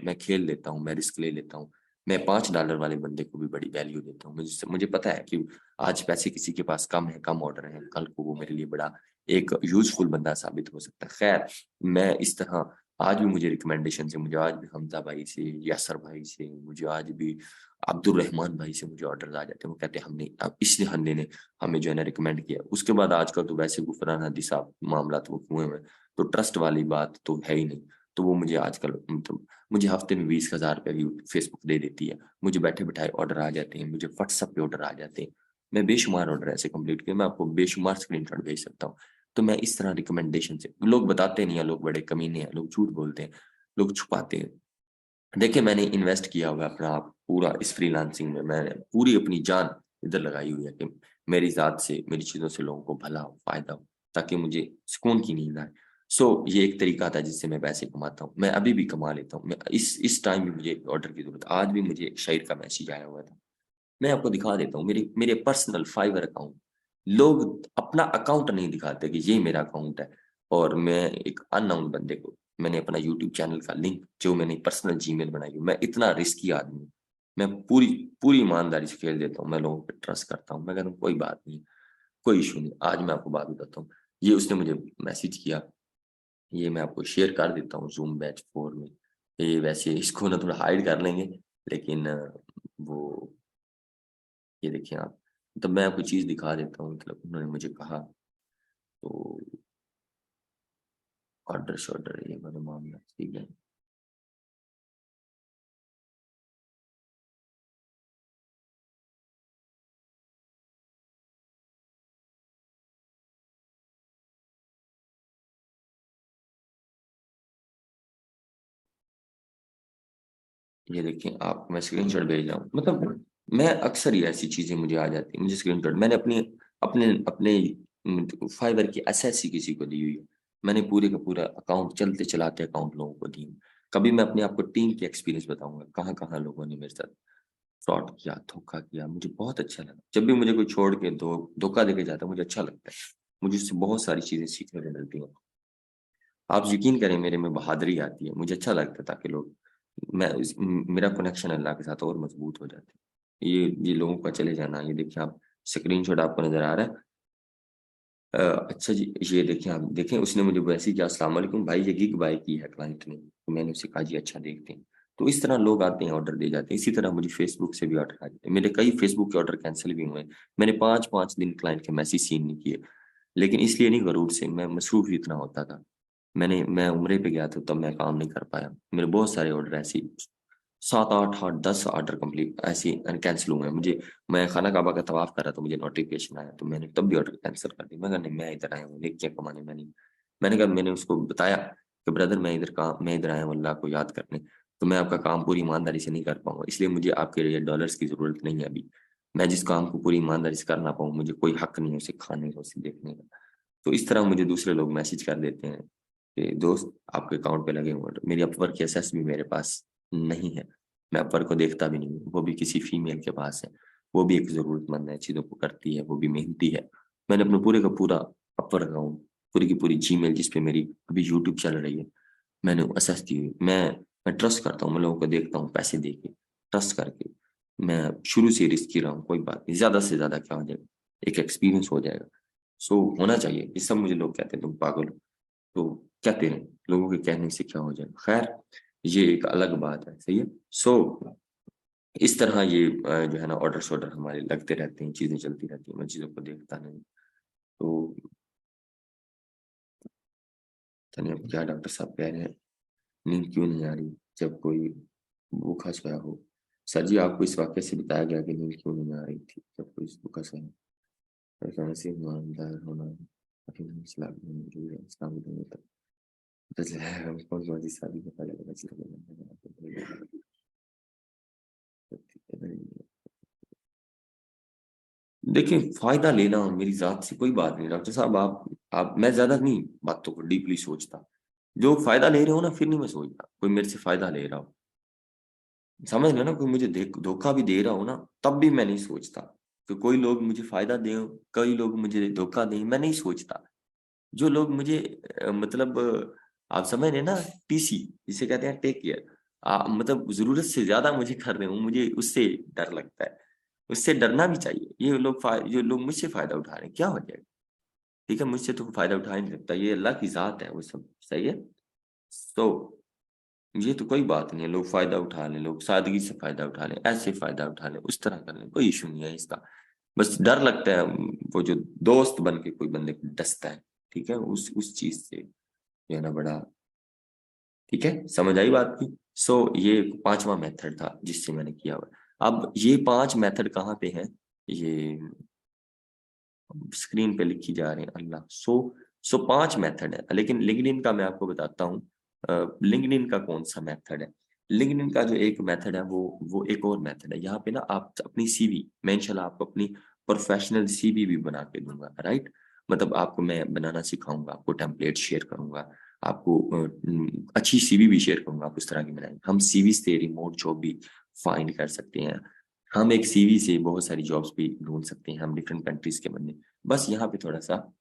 मैं खेल लेता हूँ, मैं रिस्क ले लेता हूँ। मैं $5 वाले बंदे को भी बड़ी वैल्यू देता हूँ। मुझे पता है कि आज पैसे किसी के पास कम है, कम ऑर्डर है, कल को वो मेरे लिए बड़ा एक यूज़फुल बंदा साबित हो सकता है। ख़ैर, मैं इस तरह आज भी मुझे रिकमेंडेशन से, मुझे आज भी हमज़ा भाई से, यासर भाई से, मुझे आज भी अब्दुल रहमान भाई से मुझे ऑर्डर्स आ जाते हैं। वो कहते हैं हमने अब इस बंदे ने हमें जो है ना रिकमेंड किया। उसके बाद आजकल तो वैसे गुफरान हदी साहब मामलात वो हुए हुए हैं, तो ट्रस्ट वाली बात तो है ही नहीं। तो वो मुझे आजकल मतलब मुझे हफ्ते में 20,000 रुपए भी फेसबुक दे देती है। मुझे बैठे-बिठाए ऑर्डर आ जाते हैं, मुझे व्हाट्सएप पे ऑर्डर आ जाते हैं। मैं बेशुमार ऑर्डर ऐसे कंप्लीट किए, मैं आपको बेशुमार स्क्रीनशॉट भेज सकता हूँ। तो मैं इस तरह रिकमेंडेशन से लोग बताते नहीं हैं, लोग बड़े कमीने हैं, लोग झूठ बोलते हैं, लोग छुपाते हैं। देखिए मैंने इन्वेस्ट किया हुआ है अपना आप पूरा इस फ्रीलांसिंग में, मैंने पूरी अपनी जान इधर लगाई हुई है कि मेरी ज़ात से, मेरी चीज़ों से लोगों को भला हो, फ़ायदा हो, ताकि मुझे सुकून की नींद आए। ये एक तरीका था जिससे मैं पैसे कमाता हूँ। मैं अभी भी कमा लेता हूँ। मैं इस टाइम भी मुझे ऑर्डर की ज़रूरत है। आज भी मुझे एक शायर का मैसेज आया हुआ था। मैं आपको दिखा देता हूँ, मेरे मेरे पर्सनल फाइवर अकाउंट। लोग अपना अकाउंट नहीं दिखाते कि ये मेरा अकाउंट है, और मैं एक अननोन बंदे को मैंने अपना यूट्यूब चैनल का लिंक जो मैंने पर्सनल जीमेल बनाई है, मैं इतना रिस्की आदमी हूँ। मैं पूरी पूरी ईमानदारी से खेल देता हूँ, मैं लोगों पे ट्रस्ट करता हूँ। मैं कहता हूँ कोई बात नहीं, कोई इश्यू नहीं। आज मैं आपको बात बताता हूँ, ये उसने मुझे मैसेज किया, ये मैं आपको शेयर कर देता हूँ ज़ूम बैच 4 में। ये वैसे इसको ना थोड़ा हाइड कर लेंगे, लेकिन वो ये देखिए आप, मतलब मैं आपको चीज़ दिखा देता हूँ, मतलब उन्होंने मुझे कहा, तो ऑर्डर-शॉर्डर ये वाला मामला, ठीक है। ये देखिए आप, मैं स्क्रीनशॉट भेज रहा हूँ। मतलब मैं अक्सर ही ऐसी चीज़ें मुझे आ जाती हैं, मुझे स्क्रीनशॉट मैंने अपनी अपने अपने फाइवर की एसएससी किसी को दी हुई है। मैंने पूरे का पूरा अकाउंट चलते चलाते अकाउंट लोगों को दिए। कभी मैं अपने आपको टीम की एक्सपीरियंस बताऊँगा, कहाँ-कहाँ लोगों ने मेरे साथ फ्रॉड किया, धोखा किया, मुझे बहुत अच्छा लगा। जब भी मुझे कोई छोड़ के धोखा देके जाता है, मुझे अच्छा लगता है। मुझे उससे बहुत सारी चीज़ें सीखने को मिलती हैं। आप यकीन करें मेरे में बहादुरी आती है, मुझे अच्छा लगता है ताकि लोग मेरा कनेक्शन अल्लाह के साथ और मजबूत हो जाता है। ये लोगों का चले जाना, ये देखिए आप स्क्रीनशॉट आपको नजर आ रहा है। अच्छा जी, ये देखें, आप देखें उसने मुझे वैसे ही किया, अस्सलाम वालेकुम भाई, ये गिग बाय की है क्लाइंट ने, तो मैंने उसे कहा जी अच्छा देखते हैं। तो इस तरह लोग आते हैं, ऑर्डर दे जाते हैं। इसी तरह मुझे फेसबुक से भी ऑर्डर आ जाते हैं। मेरे कई फेसबुक के ऑर्डर कैंसिल भी हुए हैं। मैंने 5-5 दिन क्लाइंट के मैसेज सीन नहीं किए, लेकिन इसलिए नहीं, गरूर से, मैं मसरूफ ही इतना होता था। मैं उम्रे पे गया था, तब मैं काम नहीं कर पाया। मेरे बहुत सारे ऑर्डर ऐसे 7-8-10 ऑर्डर कंप्लीट ऐसे कैंसिल हुए हैं मुझे। मैं खाना काबा का तवाफ कर रहा था, मुझे नोटिफिकेशन आया, तो मैंने तब भी ऑर्डर कैंसिल कर दिया। मैं कहा नहीं, मैं इधर आया हूँ नेकियां कमाने, मैं नहीं। मैंने कहा, मैंने उसको बताया कि ब्रदर मैं इधर आया हूँ अल्लाह को याद करने, तो मैं आपका काम पूरी ईमानदारी से नहीं कर पाऊंगा, इसलिए मुझे आपके लिए डॉलर्स की जरूरत नहीं है अभी। मैं जिस काम को पूरी ईमानदारी से कर ना पाऊँ, मुझे कोई हक नहीं है उसे खाने का, उसे देखने का। तो इस तरह मुझे दूसरे लोग मैसेज कर देते हैं कि दोस्त आपके अकाउंट पे लगे हुए हैं। मेरी अपवर्क की एसेस भी मेरे पास नहीं है, मैं अपवर्क को देखता भी नहीं हूँ, वो भी किसी फीमेल के पास है। वो भी एक जरूरतमंद है, चीज़ों को करती है, वो भी मेहनती है। मैंने अपने पूरे का पूरा अपवर्क अकाउंट, पूरी की पूरी जीमेल जिस पे मेरी अभी यूट्यूब चल रही है, मैंने एसेस दी हुई। मैं ट्रस्ट करता हूँ, मैं लोगों को देखता हूँ पैसे दे के, ट्रस्ट करके। मैं शुरू से रिस्की रहा हूँ, कोई बात नहीं, ज्यादा से ज्यादा क्या हो जाएगा, एक एक्सपीरियंस हो जाएगा। सो होना चाहिए। ये सब मुझे लोग कहते हैं तुम पागल हो, तो कहते हैं, लोगों के कहने से क्या हो जाएगा। खैर, ये एक अलग बात है, सही है। सो इस तरह ये जो है ना ऑर्डर शॉर्डर हमारे लगते रहते हैं, चीजें चलती रहती हैं, मैं चीजों को देखता नहीं। तो धन्य क्या डॉक्टर साहब कह रहे हैं, नींद क्यों नहीं आ रही जब कोई भूखा सोया हो? सर जी, आपको इस वाक्य से बताया गया कि नींद क्यों नहीं आ रही थी जब कोई भूखा सोया? ऐसे से ईमानदार होना काफी मसला जरूर है इस्लाम में। तो जो है हम कौन कौन सी शादी में पहले पता चला। देखिए, फायदा लेना मेरी जात से कोई बात नहीं डॉक्टर साहब, आप मैं ज्यादा नहीं बातों को डीपली सोचता। जो फायदा ले रहे हो ना, फिर नहीं मैं सोचता कोई मेरे से फायदा ले रहा हो, समझ लो ना, कोई मुझे धोखा भी दे रहा हो ना, तब भी मैं नहीं सोचता कि कोई लोग मुझे फायदा दे, कई लोग मुझे धोखा दें, मैं नहीं सोचता। जो लोग मुझे मतलब आप समझ रहे ना, टीसी जिसे कहते हैं टेक केयर, मतलब जरूरत से ज्यादा मुझे कर रहे हो, मुझे उससे डर लगता है। उससे डरना भी चाहिए। ये लोग जो लोग मुझसे फायदा उठा रहे हैं, क्या हो जाएगा? ठीक है, मुझसे तो फायदा उठा ही नहीं सकता, ये अल्लाह की जात है, वो सब सही है। तो ये तो कोई बात नहीं है, लोग फायदा उठा लें, लोग सादगी से फायदा उठा लें, ऐसे फायदा उठा लें, उस तरह कर लें, कोई इशू नहीं है इसका। बस डर लगता है, वो जो दोस्त बन के कोई बंदे को डसता है, ठीक है, उस चीज से जो है ना बड़ा। ठीक है, समझ आई बात की। सो ये पांचवा मेथड था जिससे मैंने किया हुआ है। अब ये 5 मेथड कहाँ पे हैं, ये स्क्रीन पे लिखी जा रही है अल्लाह। सो 5 मेथड है, लेकिन लिंक्डइन का मैं आपको बताता हूँ। लिंक्डइन का कौन सा मेथड है? लिंक्डइन का जो एक मेथड है, वो एक और मेथड है। यहाँ पे ना आप अपनी सीवी, मैं इंशाल्लाह आपको अपनी प्रोफेशनल सीवी भी बना के दूंगा, राइट। मतलब आपको मैं बनाना सिखाऊंगा, आपको टेम्पलेट शेयर करूंगा, आपको अच्छी सीवी भी शेयर करूंगा, आप उस तरह की बनाएंगे। हम सीवी से रिमोट जॉब भी फाइंड कर सकते हैं। हम एक सीवी से बहुत सारी जॉब्स भी ढूंढ सकते हैं, हम डिफरेंट कंट्रीज के बंदे। बस यहाँ पे थोड़ा सा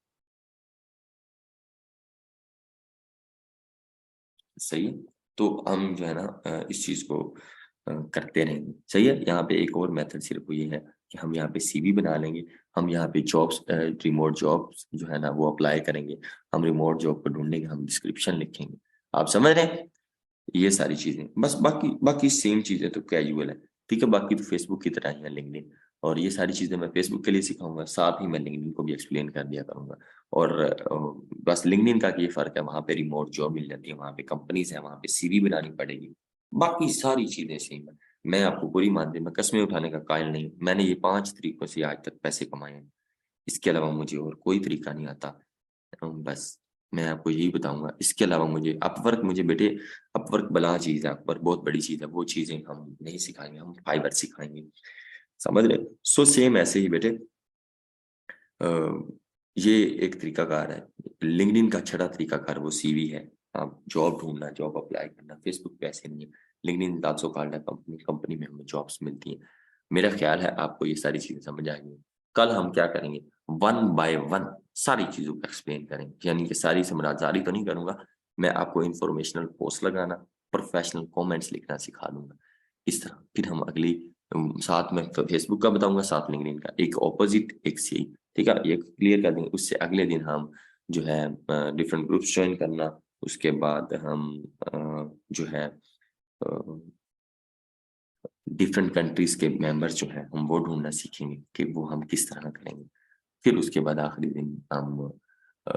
सही है। तो हम जो है ना इस चीज को करते रहेंगे, सही है। यहाँ पे एक और मेथड सिर्फ ये है कि हम यहाँ पे सीवी बना लेंगे, हम यहाँ पे जॉब्स, रिमोट जॉब्स जो है ना वो अप्लाई करेंगे, हम रिमोट जॉब को ढूंढेंगे, हम डिस्क्रिप्शन लिखेंगे। आप समझ रहे हैं? ये सारी चीजें बस, बाकी बाकी सेम चीजें तो कैजुअल है। ठीक है, बाकी तो फेसबुक की तरह ही है लिंक्डइन, और ये सारी चीजें मैं फेसबुक के लिए सिखाऊंगा, साथ ही मैं लिंक्डइन को भी एक्सप्लेन कर दिया करूंगा। और बस लिंक्डइन का ये फर्क है, वहां पे रिमोट जॉब मिल जाती है, वहां पे कंपनीज है, वहां पे सीवी बनानी पड़ेगी। बाकी सारी चीजें सेम है। मैं आपको पूरी मानती, मैं कस्में उठाने का कायल नहीं हूं। मैंने ये 5 तरीकों से आज तक पैसे कमाए हैं, इसके अलावा मुझे और कोई तरीका नहीं आता। बस मैं आपको यही बताऊंगा, इसके अलावा मुझे अपवर्क, मुझे बेटे अपवर्क बला चीज है, अपवर्क बहुत बड़ी चीज है, वो चीजें हम नहीं सिखाएंगे, हम फाइबर सिखाएंगे, समझ रहे? सो सेम ऐसे ही बेटे, अ, ये एक तरीकाकार है। लिंक्डइन का छठा तरीकाकार वो सीवी है। आप जॉब ढूंढना, जॉब अप्लाई करना, फेसबुक पे ऐसे नहीं है। लिंक्डइन दासो कॉल्ड है कंपनी, कंपनी में हमें जॉब्स मिलती हैं। मेरा ख्याल है आपको ये सारी चीजें समझ आएंगी। कल हम क्या करेंगे, वन बाय वन सारी चीजों को एक्सप्लेन करेंगे, यानी कि सारी समझदारी तो नहीं करूंगा मैं, आपको इंफॉर्मेशनल पोस्ट लगाना, प्रोफेशनल कमेंट्स लिखना सिखा दूंगा। इस तरह फिर हम अगली साथ में फेसबुक का बताऊंगा, साथ लिंक्डइन का, एक ऑपोजिट एक सी, ठीक है, ये क्लियर कर देंगे। उससे अगले दिन हम जो है डिफरेंट ग्रुप्स ज्वाइन करना, उसके बाद हम जो है डिफरेंट कंट्रीज के मेंबर्स जो हैं हम वो ढूंढना सीखेंगे कि वो हम किस तरह करेंगे। फिर उसके बाद आखिरी दिन हम अ,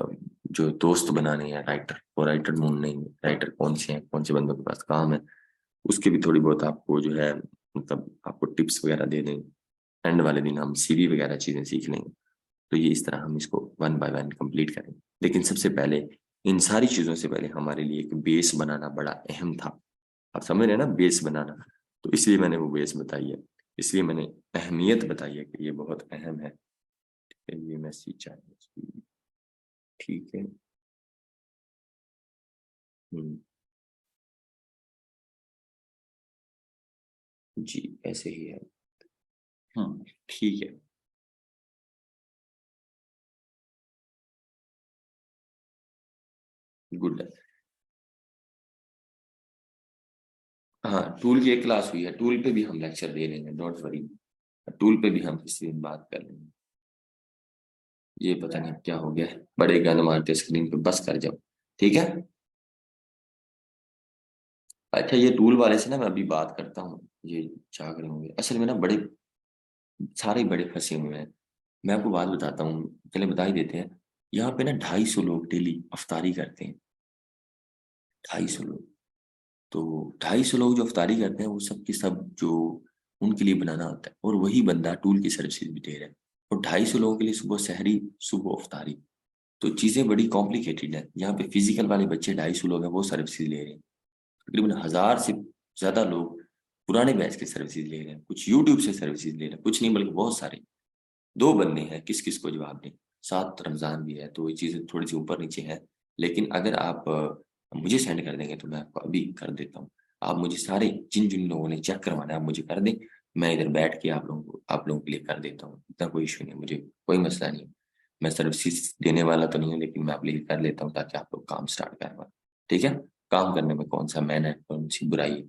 जो दोस्त बनाने हैं राइटर, वो राइटर ढूंढने हैं, राइटर कौन से हैं, कौन से बंदों के पास काम है, उसके भी थोड़ी बहुत आपको जो है मतलब आपको टिप्स वगैरह दे देंगे। एंड वाले दिन हम सीवी वगैरह चीजें सीख लेंगे। तो ये इस तरह हम इसको वन बाय वन कंप्लीट करेंगे। लेकिन सबसे पहले इन सारी चीजों से पहले हमारे लिए एक बेस बनाना बड़ा अहम था। आप समझ रहे हैं ना, बेस बनाना। तो इसलिए मैंने वो बेस बताई है, इसलिए मैंने अहमियत बताई है कि ये बहुत अहम है। ये मैसेज चाहिए, ठीक है। हम्म, जी ऐसे ही है। ठीक है। गुड। हाँ, टूल की एक क्लास हुई है, टूल पे भी हम लेक्चर दे रहे हैं, डोंट वरी। टूल पे भी हम किसी दिन बात कर लेंगे। ये पता नहीं क्या हो गया है, बड़े गन मारते स्क्रीन पे, बस कर जाओ। ठीक है। अच्छा, ये टूल वाले से ना मैं अभी बात करता हूँ, ये क्या करें होंगे, असल में ना बड़े सारे बड़े फंसे हुए हैं। मैं आपको बात बताता हूँ, चले बता ही देते हैं। यहाँ पे ना 250 लोग डेली अफ्तारी करते हैं, 250 लोग। तो 250 लोग जो अफ्तारी करते हैं वो सब के सब जो उनके लिए बनाना होता है, और वही बंदा टूल की सर्विसेज भी दे रहा है। और 250 लोगों के लिए सुबह सहरी, सुबह अफ्तारी। तो चीजें बड़ी कॉम्प्लिकेटेड है। यहाँ पे फिजिकल वाले बच्चे 250 लोग हैं, वो सर्विसेज ले रहे हैं। तकरीबन 1000 से ज्यादा लोग पुराने बैच के सर्विसेज ले रहे हैं, कुछ यूट्यूब से सर्विसेज ले रहे हैं, कुछ नहीं बल्कि बहुत सारे। दो बंदे हैं, किस किस को जवाब दें। साथ रमजान भी है, तो ये चीजें थोड़ी सी ऊपर नीचे है। लेकिन अगर आप मुझे सेंड कर देंगे तो मैं आपको अभी कर देता हूँ। आप मुझे सारे जिन जिन लोगों ने चेक करवाना है आप मुझे कर दें। मैं इधर बैठ के आप लोगों के लिए कर देता हूँ, इतना कोई इशू नहीं है, मुझे कोई मसला नहीं है। मैं सर्विसेज देने वाला तो नहीं हूँ, लेकिन मैं आप लिए कर लेता हूँ ताकि आप लोग काम स्टार्ट कर पाए। ठीक है। काम करने में कौन सा मैन है, कौन सी बुराई है।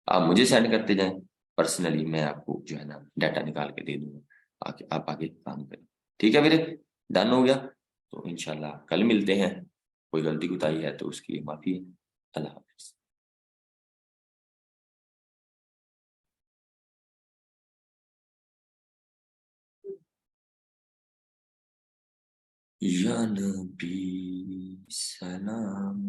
आप मुझे सेंड करते जाएं, पर्सनली मैं आपको जो है ना डाटा निकाल के दे दूंगा, आके आप आगे काम करें। ठीक है मेरे, डन हो गया। तो इंशाल्लाह कल मिलते हैं। कोई गलती कुताही है तो उसकी माफी है। अल्लाह हाफिज। या नबी सलाम।